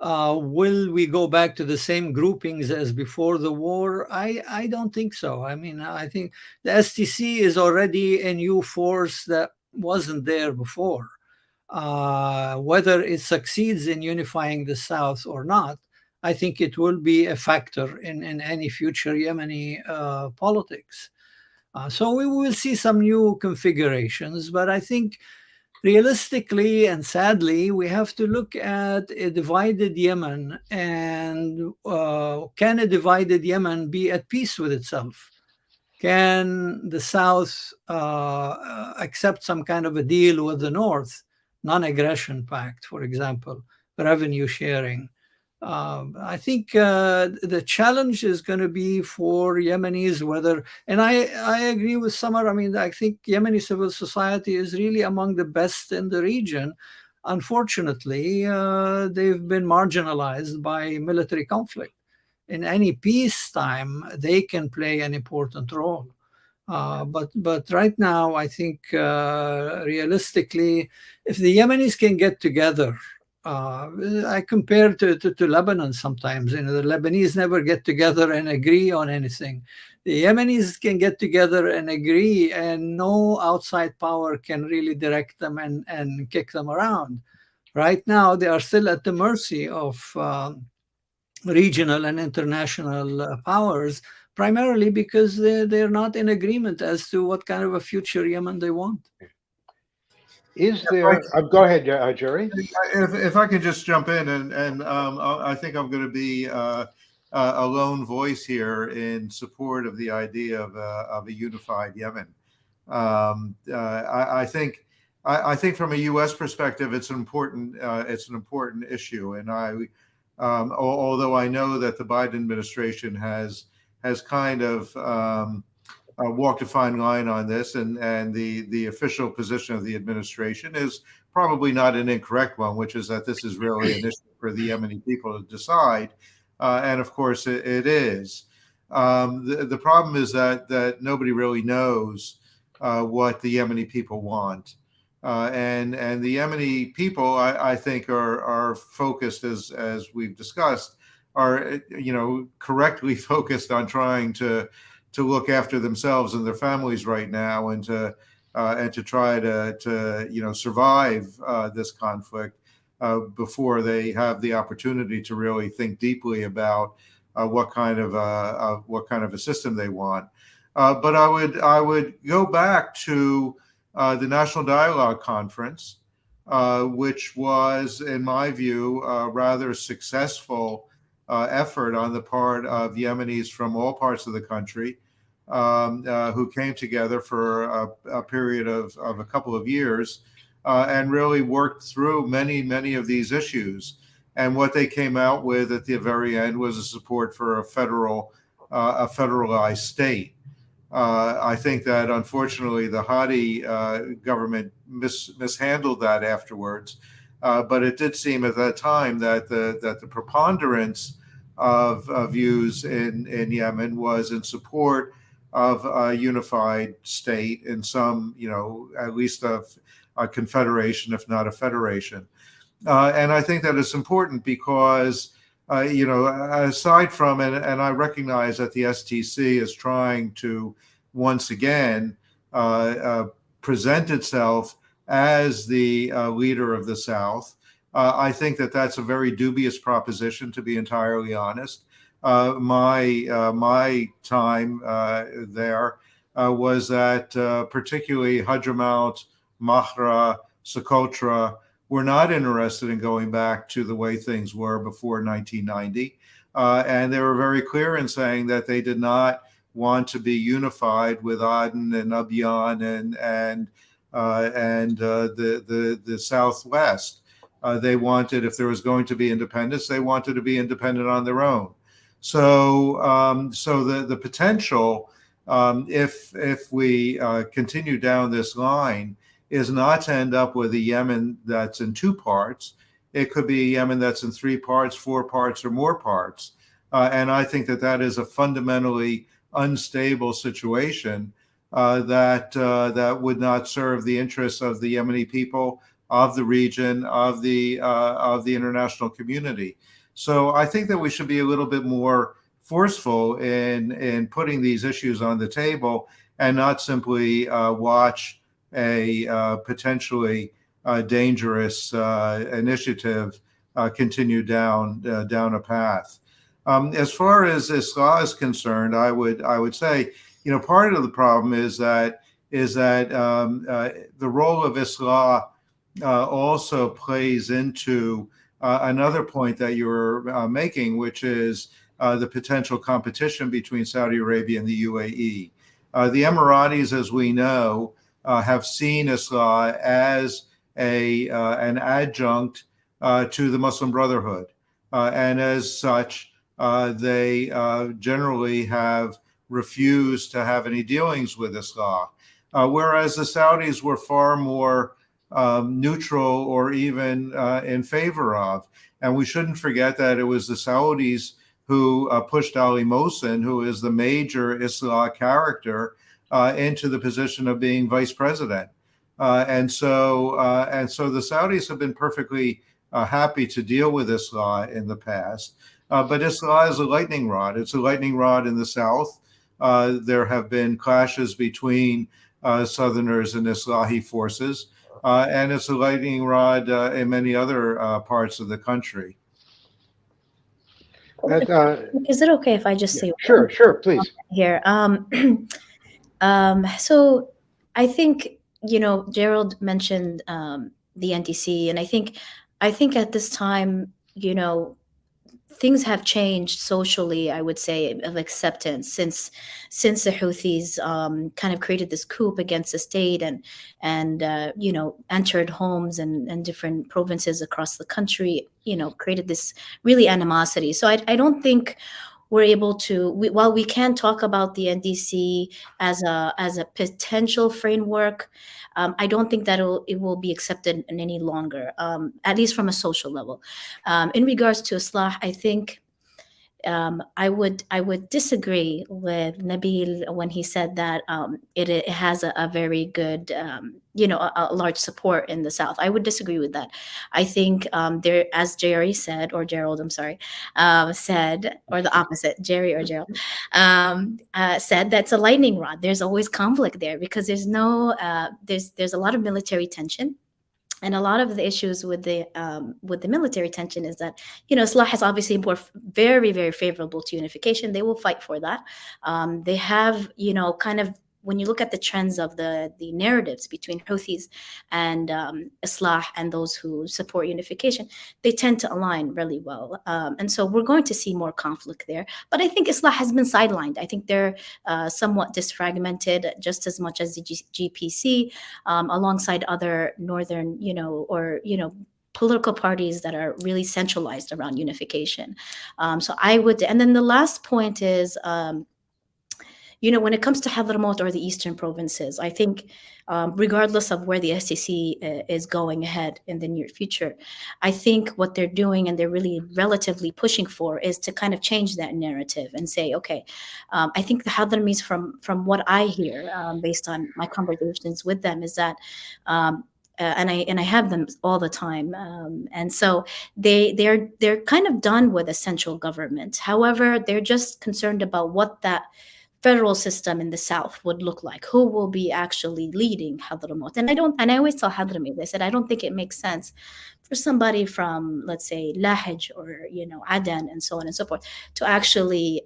will we go back to the same groupings as before the war? I don't think so. I mean, I think the STC is already a new force that wasn't there before. Whether it succeeds in unifying the South or not, I think it will be a factor in any future Yemeni politics. So we will see some new configurations, but I think realistically and sadly, we have to look at a divided Yemen, and can a divided Yemen be at peace with itself? Can the South accept some kind of a deal with the North, non-aggression pact, for example, revenue sharing? I think the challenge is going to be for Yemenis and I agree with Samar. I mean, I think Yemeni civil society is really among the best in the region. Unfortunately, they've been marginalized by military conflict. In any peacetime, they can play an important role. But right now, I think realistically, if the Yemenis can get together, I compare to Lebanon sometimes. The Lebanese never get together and agree on anything. The Yemenis can get together and agree, and no outside power can really direct them and kick them around. Right now, they are still at the mercy of regional and international powers, primarily because they're not in agreement as to what kind of a future Yemen they want. Is there? Go ahead, Jerry. If I could just jump in, and I think I'm going to be a lone voice here in support of the idea of a unified Yemen. I think from a U.S. perspective, it's an important issue, and although I know that the Biden administration has kind of walked a fine line on this, and the official position of the administration is probably not an incorrect one, which is that this is really an issue for the Yemeni people to decide, and of course it is. The problem is that nobody really knows what the Yemeni people want, and the Yemeni people, I think, are focused, as we've discussed, are correctly focused on trying to look after themselves and their families right now, and to try to survive this conflict before they have the opportunity to really think deeply about what kind of a system they want. But I would go back to the National Dialogue Conference, which was, in my view, a rather successful effort on the part of Yemenis from all parts of the country, who came together for a period of a couple of years and really worked through many of these issues. And what they came out with at the very end was a support for a federalized state. I think that unfortunately the Houthi government mishandled that afterwards, but it did seem at that time that the preponderance of views in Yemen was in support of a unified state in some, at least of a confederation, if not a federation. And I think that it's important because, aside from, and I recognize that the STC is trying to once again present itself as the leader of the South. I think that that's a very dubious proposition, to be entirely honest. My time there was that particularly Hadramaut, Mahra, Socotra were not interested in going back to the way things were before 1990. And they were very clear in saying that they did not want to be unified with Aden and Abyan and the Southwest. They wanted, if there was going to be independence, they wanted to be independent on their own. So the potential, if we continue down this line, is not to end up with a Yemen that's in two parts. It could be a Yemen that's in 3 parts, 4 parts, or more parts. And I think that is a fundamentally unstable situation that would not serve the interests of the Yemeni people, of the region, of the international community. So I think that we should be a little bit more forceful in putting these issues on the table and not simply watch a potentially dangerous initiative continue down a path. As far as Islah is concerned, I would say, part of the problem is that the role of Islah also plays into another point that you were making, which is the potential competition between Saudi Arabia and the UAE. The Emiratis, as we know, have seen Islah as an adjunct to the Muslim Brotherhood, and as such, they generally have refused to have any dealings with Islah, whereas the Saudis were far more neutral or even in favor of. And we shouldn't forget that it was the Saudis who pushed Ali Mohsen, who is the major Islah character, into the position of being vice president. And so the Saudis have been perfectly happy to deal with Islah in the past. But Islah is a lightning rod. It's a lightning rod in the south. There have been clashes between Southerners and Islahi forces, and it's a lightning rod in many other parts of the country. Is it okay if I just say sure, please. Here? So I think, Gerald mentioned the NTC, and I think at this time, things have changed socially, I would say, of acceptance since the Houthis kind of created this coup against the state and entered homes and different provinces across the country, created this really animosity. So I don't think we're able to, while we can talk about the NDC as a potential framework, I don't think that it will be accepted any longer, at least from a social level. In regards to Islah, I think I would disagree with Nabeel when he said that it has a very good, a large support in the South. I would disagree with that. I think there, as Jerry said, or Gerald, I'm sorry, said, or the opposite, Jerry or Gerald, said that's a lightning rod. There's always conflict there because there's no, there's a lot of military tension. And a lot of the issues with the military tension is that, Islah is obviously very, very favorable to unification. They will fight for that. They have, kind of, when you look at the trends of the narratives between Houthis and Islah and those who support unification, they tend to align really well. And so we're going to see more conflict there. But I think Islah has been sidelined. I think they're somewhat disfragmented just as much as the GPC, alongside other northern, political parties that are really centralized around unification. So I would, and then the last point is, when it comes to Hadramaut or the eastern provinces, I think regardless of where the SCC is going ahead in the near future, I think what they're doing and they're really relatively pushing for is to kind of change that narrative and say, okay, I think the Hadramis, from what I hear, based on my conversations with them, is that and I have them all the time, and so they're kind of done with a central government. However, they're just concerned about what that federal system in the south would look like, who will be actually leading Hadramaut. And I always tell Hadrami, they said, I don't think it makes sense for somebody from, let's say, Lahij or, Aden and so on and so forth to actually,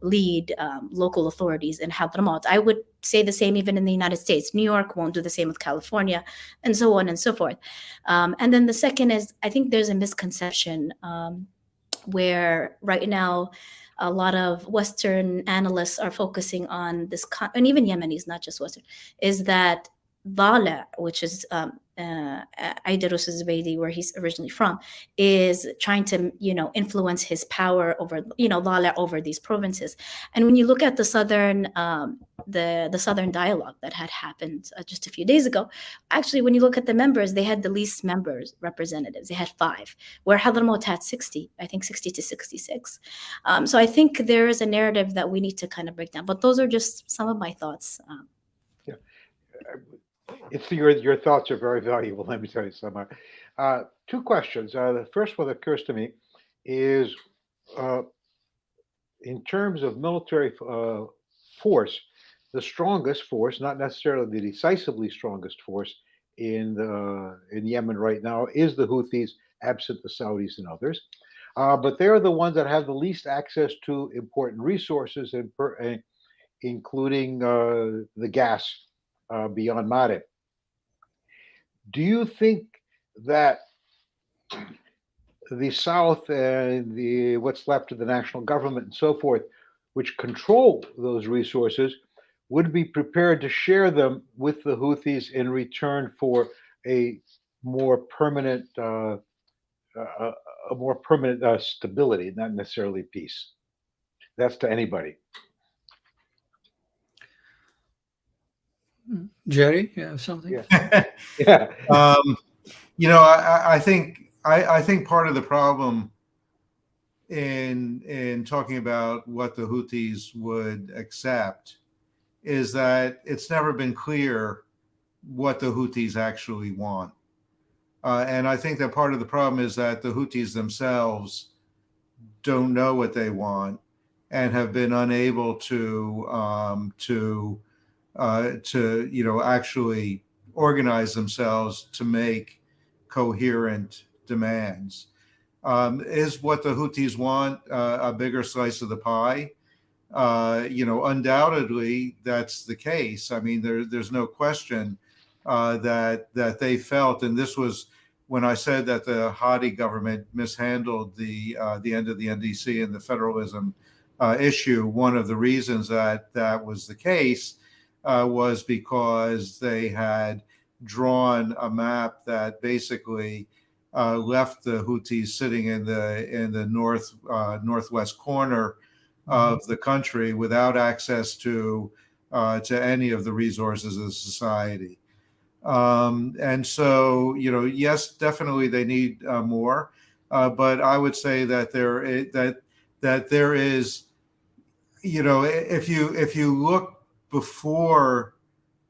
lead local authorities in Hadramaut. I would say the same even in the United States. New York won't do the same with California, and so on and so forth. And then the second is, I think there's a misconception where right now, a lot of Western analysts are focusing on this, and even Yemenis, not just Western, is that Dala, which is Aidarus Zubaydi, where he's originally from, is trying to, influence his power over, Dala over these provinces. And when you look at the southern, the southern dialogue that had happened just a few days ago, actually, when you look at the members, they had the least members representatives. They had 5, where Hadramaut had 60, I think 60 to 66. So I think there is a narrative that we need to kind of break down. But those are just some of my thoughts. Yeah. It's your thoughts are very valuable. Let me tell you something. 2 questions. The first one that occurs to me is, in terms of military force, the strongest force, not necessarily the decisively strongest force in Yemen right now, is the Houthis, absent the Saudis and others. But they're the ones that have the least access to important resources, including the gas beyond Marib. Do you think that the South and what's left of the national government and so forth, which control those resources, would be prepared to share them with the Houthis in return for a more permanent, stability, not necessarily peace? That's to anybody. Jerry, you have something? Yeah. Yeah. I think part of the problem in talking about what the Houthis would accept is that it's never been clear what the Houthis actually want. And I think that part of the problem is that the Houthis themselves don't know what they want and have been unable to actually organize themselves to make coherent demands. Is what the Houthis want a bigger slice of the pie? Undoubtedly that's the case. I mean, there's no question that they felt, and this was when I said that the Hadi government mishandled the end of the NDC and the federalism issue. One of the reasons that was the case was because they had drawn a map that basically left the Houthis sitting in the northwest corner of the country without access to any of the resources of society. And so, yes, definitely they need more, but I would say that there is, if you look before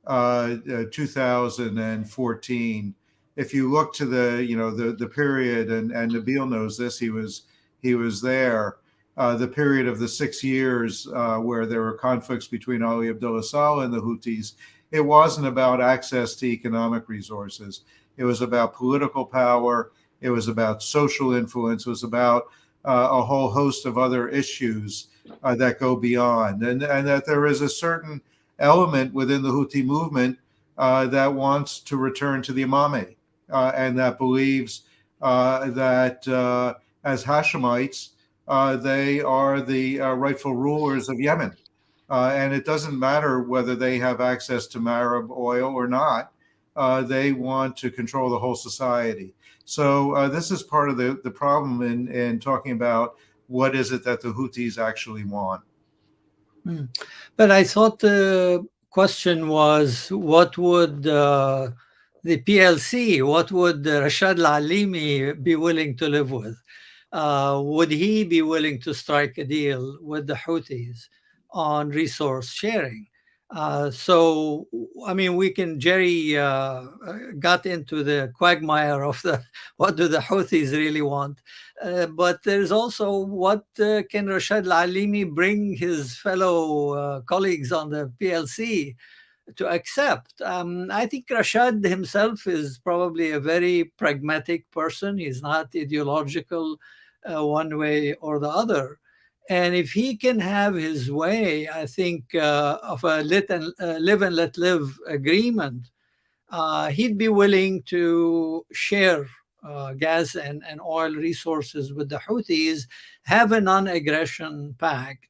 2014, if you look to the period, and Nabeel knows this, he was there, the period of the 6 years where there were conflicts between Ali Abdullah Saleh and the Houthis. It wasn't about access to economic resources. It was about political power. It was about social influence. It was about a whole host of other issues that go beyond, and that there is a certain element within the Houthi movement that wants to return to the imamate, and that believes that as Hashemites, they are the rightful rulers of Yemen. And it doesn't matter whether they have access to Marib oil or not. They want to control the whole society. So this is part of the problem in talking about what is it that the Houthis actually want. But I thought the question was, what would the PLC, what would Rashad al-Alimi be willing to live with? Would he be willing to strike a deal with the Houthis on resource sharing? So, I mean, Jerry got into the quagmire of what do the Houthis really want? But there's also what can Rashad al-Alimi bring his fellow colleagues on the PLC to accept? I think Rashad himself is probably a very pragmatic person. He's not ideological one way or the other. And if he can have his way, I think of a live and let live agreement, he'd be willing to share gas and oil resources with the Houthis, have a non-aggression pact.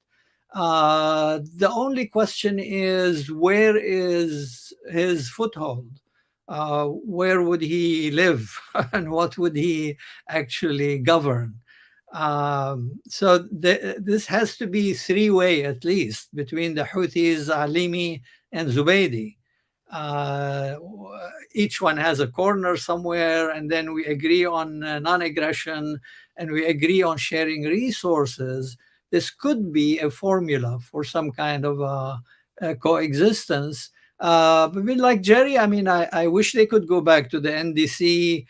The only question is, where is his foothold? Where would he live and what would he actually govern? So this has to be three-way at least between the Houthis, Alimi, and Zubaydi. Each one has a corner somewhere, and then we agree on non-aggression, and we agree on sharing resources. This could be a formula for some kind of coexistence. But like Jerry, I mean, I wish they could go back to the NDC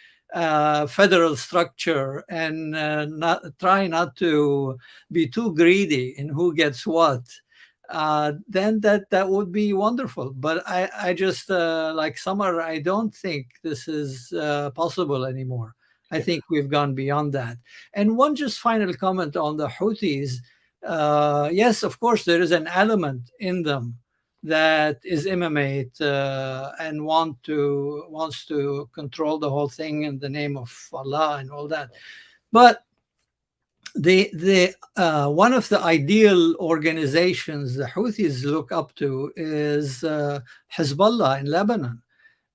federal structure and try not to be too greedy in who gets what. Then that would be wonderful. But I just, like Summer, I don't think this is possible anymore. I think we've gone beyond that. And one just final comment on the Houthis. Yes, of course, there is an element in them that is imamate and wants to control the whole thing in the name of Allah and all that. But the one of the ideal organizations the Houthis look up to is Hezbollah in Lebanon.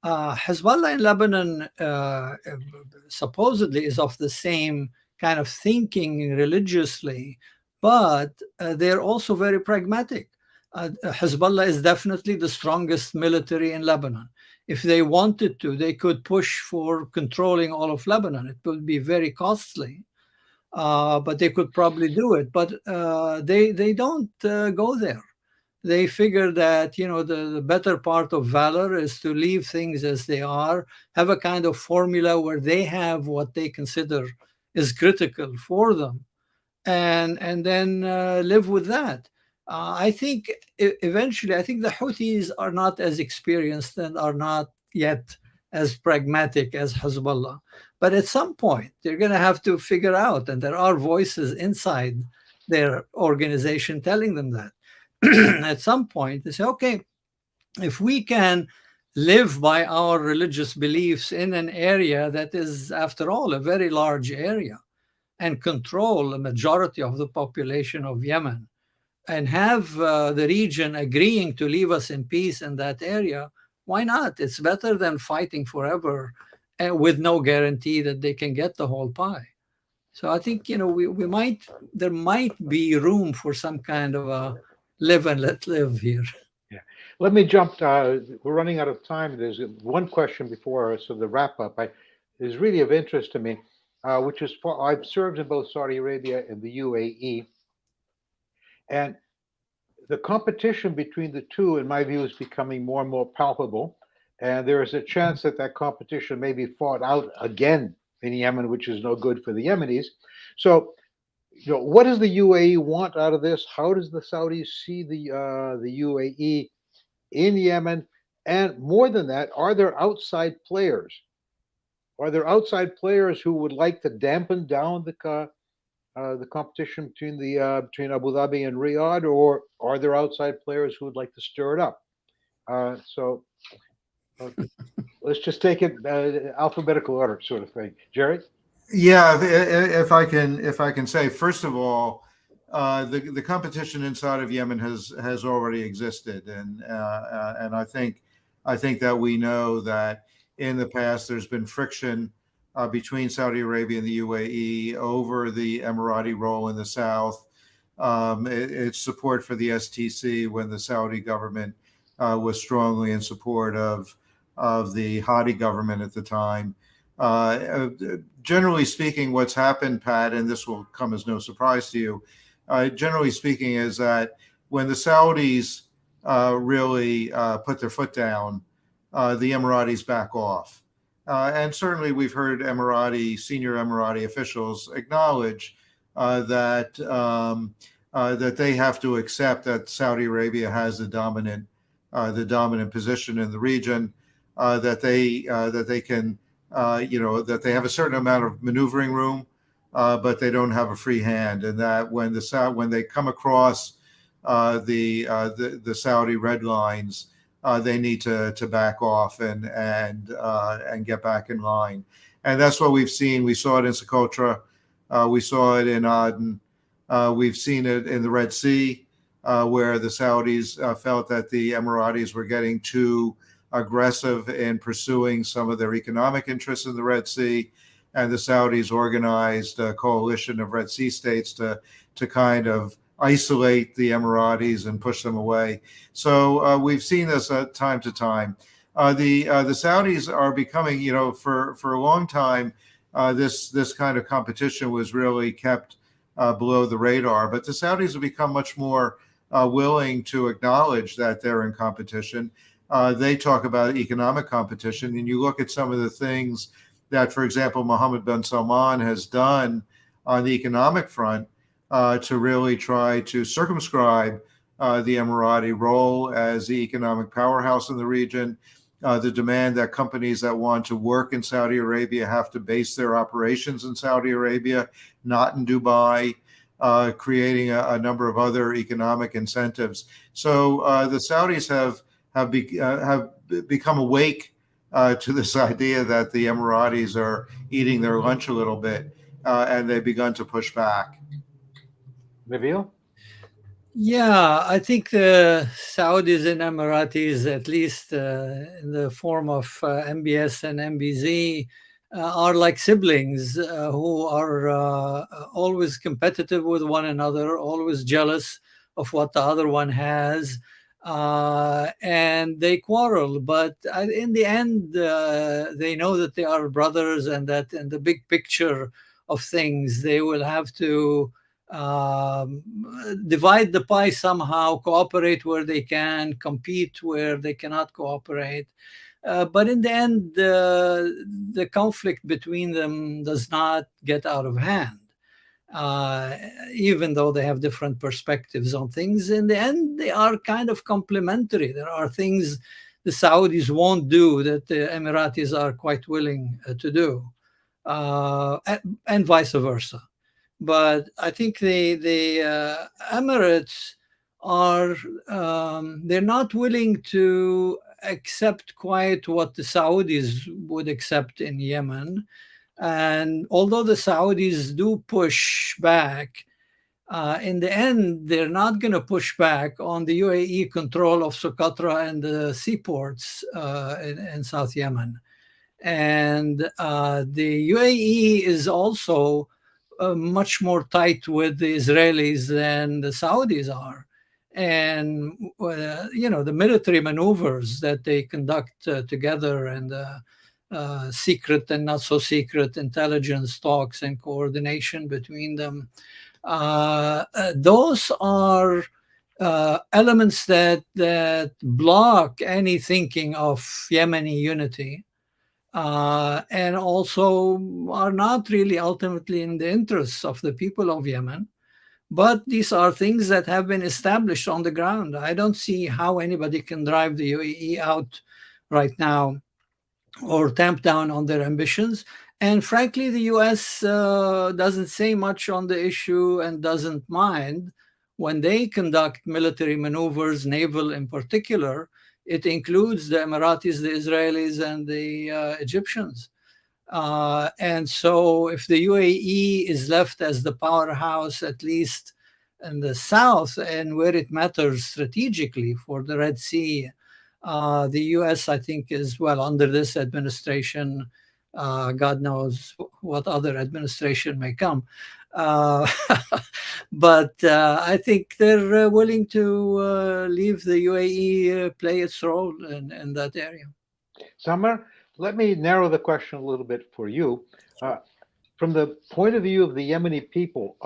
Hezbollah in Lebanon supposedly is of the same kind of thinking religiously, but they're also very pragmatic. Hezbollah is definitely the strongest military in Lebanon. If they wanted to, they could push for controlling all of Lebanon. It would be very costly, but they could probably do it. But they don't go there. They figure that, the better part of valor is to leave things as they are, have a kind of formula where they have what they consider is critical for them, and then live with that. I think eventually, I think the Houthis are not as experienced and are not yet as pragmatic as Hezbollah. But at some point, they're going to have to figure out, and there are voices inside their organization telling them that. At some point, they say, okay, if we can live by our religious beliefs in an area that is, after all, a very large area, and control a majority of the population of Yemen, and have the region agreeing to leave us in peace in that area, why not? It's better than fighting forever with no guarantee that they can get the whole pie. So I think, there might be room for some kind of a live and let live here. Yeah. Let me jump. We're running out of time. There's one question before so the wrap up. Is really of interest to me, which is I've served in both Saudi Arabia and the UAE, and the competition between the two, in my view, is becoming more and more palpable. And there is a chance that that competition may be fought out again in Yemen, which is no good for the Yemenis. So, what does the UAE want out of this? How does the Saudis see the UAE in Yemen? And more than that, are there outside players? Are there outside players who would like to dampen down the competition between Abu Dhabi and Riyadh, or are there outside players who would like to stir it up? So let's just take it alphabetical order, sort of thing. Jerry? Yeah, if I can say, first of all, the competition inside of Yemen has already existed, and I think that we know that in the past there's been friction between Saudi Arabia and the UAE over the Emirati role in the south. It's support for the STC when the Saudi government was strongly in support of the Houthi government at the time. Generally speaking, what's happened, Pat, and this will come as no surprise to you, generally speaking, is that when the Saudis really put their foot down, the Emiratis back off. And certainly we've heard senior Emirati officials acknowledge that they have to accept that Saudi Arabia has the dominant position in the region, that they can, that they have a certain amount of maneuvering room, but they don't have a free hand, and that when they come across the Saudi red lines, they need to back off and get back in line. And that's what we've seen. We saw it in Socotra. We saw it in Aden. We've seen it in the Red Sea, where the Saudis felt that the Emiratis were getting too aggressive in pursuing some of their economic interests in the Red Sea. And the Saudis organized a coalition of Red Sea states to kind of isolate the Emiratis and push them away. So we've seen this time to time. The Saudis are becoming, for a long time, this kind of competition was really kept below the radar. But the Saudis have become much more willing to acknowledge that they're in competition. They talk about economic competition, and you look at some of the things that, for example, Mohammed bin Salman has done on the economic front to really try to circumscribe the Emirati role as the economic powerhouse in the region, the demand that companies that want to work in Saudi Arabia have to base their operations in Saudi Arabia, not in Dubai, creating a number of other economic incentives. So the Saudis have become awake to this idea that the Emiratis are eating their lunch a little bit, and they've begun to push back. Nabeel? Yeah, I think the Saudis and Emiratis, at least in the form of MBS and MBZ, are like siblings who are always competitive with one another, always jealous of what the other one has, and they quarrel. But in the end, they know that they are brothers, and that in the big picture of things, they will have to divide the pie somehow, cooperate where they can, compete where they cannot cooperate. But in the end, the conflict between them does not get out of hand. Even though they have different perspectives on things, in the end, they are kind of complementary. There are things the Saudis won't do that the Emiratis are quite willing to do, and vice versa. But I think the Emirates are, they're not willing to accept quite what the Saudis would accept in Yemen. And although the Saudis do push back, in the end, they're not going to push back on the UAE control of Socotra and the seaports in South Yemen. And the UAE is also much more tight with the Israelis than the Saudis are. And, the military maneuvers that they conduct together, and secret and not so secret intelligence talks and coordination between them, those are elements that block any thinking of Yemeni unity, and also are not really ultimately in the interests of the people of Yemen. But these are things that have been established on the ground. I don't see how anybody can drive the UAE out right now or tamp down on their ambitions. And frankly, the US doesn't say much on the issue and doesn't mind when they conduct military maneuvers, naval in particular. It includes the Emiratis, the Israelis, and the Egyptians. And so if the UAE is left as the powerhouse, at least in the south and where it matters strategically for the Red Sea, the US, I think, is, well, under this administration, God knows what other administration may come. But I think they're willing to leave the UAE play its role in that area. Samar, let me narrow the question a little bit for you. From the point of view of the Yemeni people,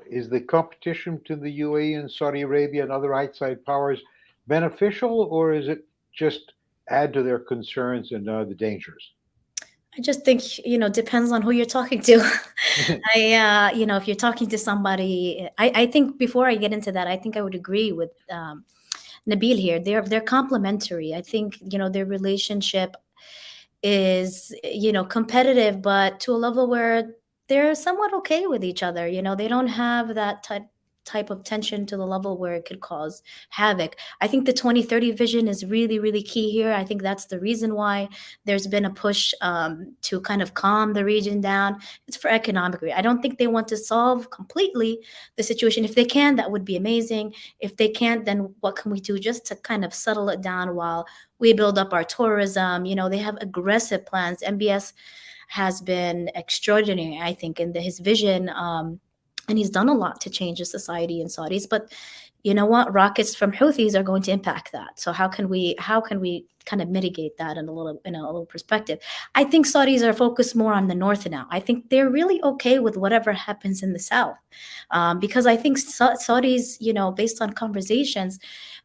is the competition between the UAE and Saudi Arabia and other outside powers beneficial, or is it just add to their concerns and the dangers? I just think, depends on who you're talking to. If you're talking to somebody, I think before I get into that, I think I would agree with Nabeel here. They're complementary. I think, their relationship is, competitive, but to a level where they're somewhat okay with each other. They don't have that type of tension to the level where it could cause havoc. I think the 2030 vision is really, really key here. I think that's the reason why there's been a push to kind of calm the region down. It's for economic reasons. I don't think they want to solve completely the situation. If they can, that would be amazing. If they can't, then what can we do just to kind of settle it down while we build up our tourism? They have aggressive plans. MBS has been extraordinary, I think, in his vision. And he's done a lot to change the society in Saudis. But you know what? Rockets from Houthis are going to impact that. So how can we kind of mitigate that in a little perspective? I think Saudis are focused more on the north now. I think they're really okay with whatever happens in the south, because I think Saudis, based on conversations,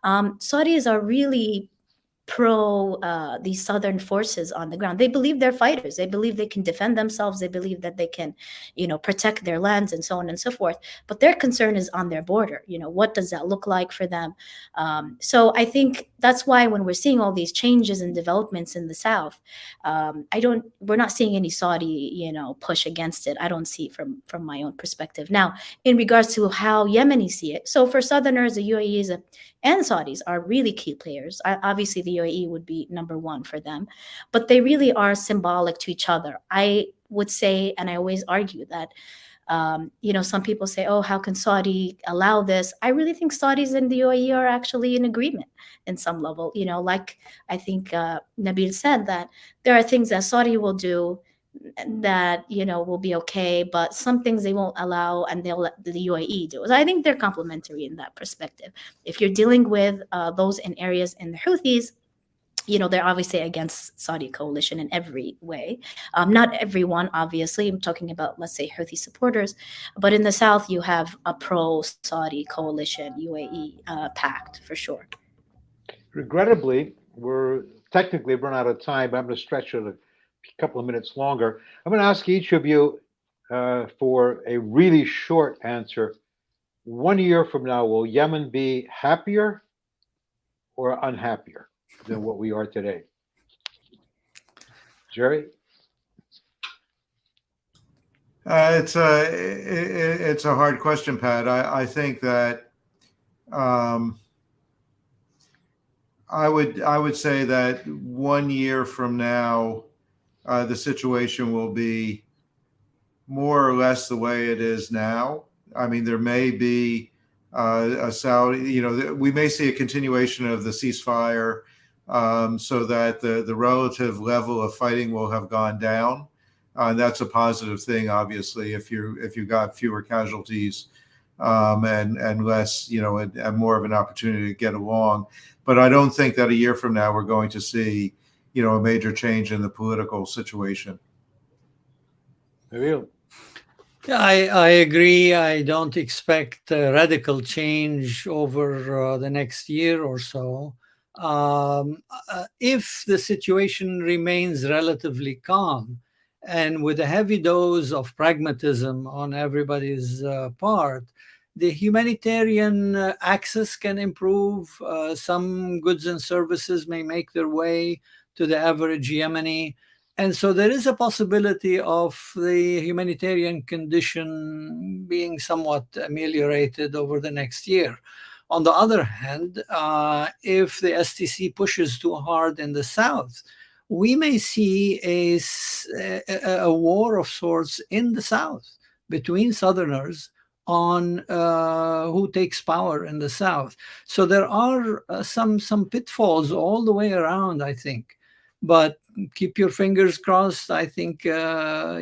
Saudis are really pro these southern forces on the ground. They believe they're fighters. They believe they can defend themselves. They believe that they can, protect their lands and so on and so forth. But their concern is on their border. What does that look like for them? So I think that's why when we're seeing all these changes and developments in the south, we're not seeing any Saudi, push against it. I don't see it from my own perspective. Now, in regards to how Yemenis see it, so for Southerners, the UAEs and Saudis are really key players. Obviously, the UAE would be number one for them, but they really are symbolic to each other. I would say, and I always argue that, some people say, oh, how can Saudi allow this? I really think Saudis and the UAE are actually in agreement in some level. Like I think Nabeel said, that there are things that Saudi will do that will be okay, but some things they won't allow and they'll let the UAE do. So I think they're complementary in that perspective. If you're dealing with those in areas in the Houthis, they're obviously against Saudi coalition in every way. Not everyone, obviously. I'm talking about, let's say, Houthi supporters. But in the south, you have a pro-Saudi coalition, UAE pact, for sure. Regrettably, we're technically run out of time, but I'm going to stretch it a couple of minutes longer. I'm going to ask each of you for a really short answer. 1 year from now, will Yemen be happier or unhappier than what we are today? Jerry? It's a hard question, Pat. I think that I would say that 1 year from now, the situation will be more or less the way it is now. I mean, there may be a Saudi, we may see a continuation of the ceasefire so that the relative level of fighting will have gone down. That's a positive thing, obviously, if you got fewer casualties and less, and more of an opportunity to get along. But I don't think that a year from now we're going to see, a major change in the political situation. Nabeel. Yeah, I agree. I don't expect radical change over the next year or so. If the situation remains relatively calm and with a heavy dose of pragmatism on everybody's part, the humanitarian access can improve. Some goods and services may make their way to the average Yemeni. And so there is a possibility of the humanitarian condition being somewhat ameliorated over the next year. On the other hand, if the STC pushes too hard in the south, we may see a war of sorts in the south between Southerners on who takes power in the south. So there are some pitfalls all the way around, I think. But keep your fingers crossed. I think there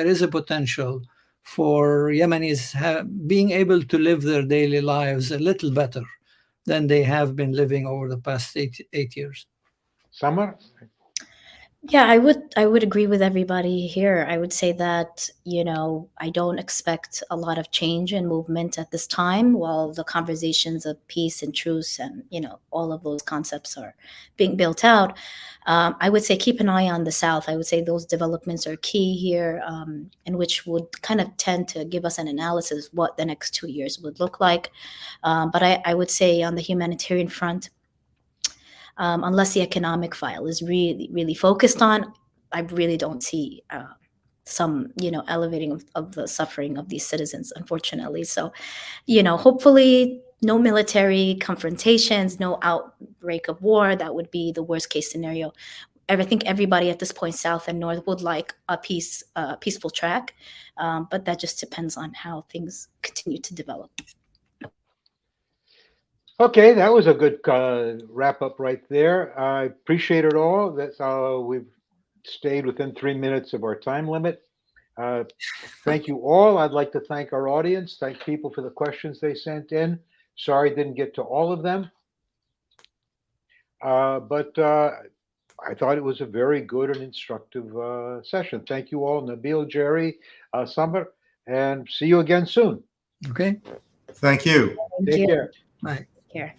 is a potential for Yemenis being able to live their daily lives a little better than they have been living over the past eight years. Samar? Yeah, I would agree with everybody here. I would say that, I don't expect a lot of change and movement at this time while the conversations of peace and truce and, all of those concepts are being built out. I would say keep an eye on the South. I would say those developments are key here, and which would kind of tend to give us an analysis of what the next 2 years would look like. But I would say on the humanitarian front, unless the economic file is really, really focused on, I really don't see some, elevating of the suffering of these citizens, unfortunately. So, hopefully no military confrontations, no outbreak of war. That would be the worst case scenario. I think everybody at this point, South and North, would like a peaceful track, but that just depends on how things continue to develop. Okay, that was a good wrap up right there. I appreciate it all. That's we've stayed within 3 minutes of our time limit. Thank you all. I'd like to thank our audience. Thank people for the questions they sent in. Sorry didn't get to all of them, but I thought it was a very good and instructive session. Thank you all, Nabeel, Jerry, Samar, and see you again soon. Okay. Thank you. Take care. Bye. Here.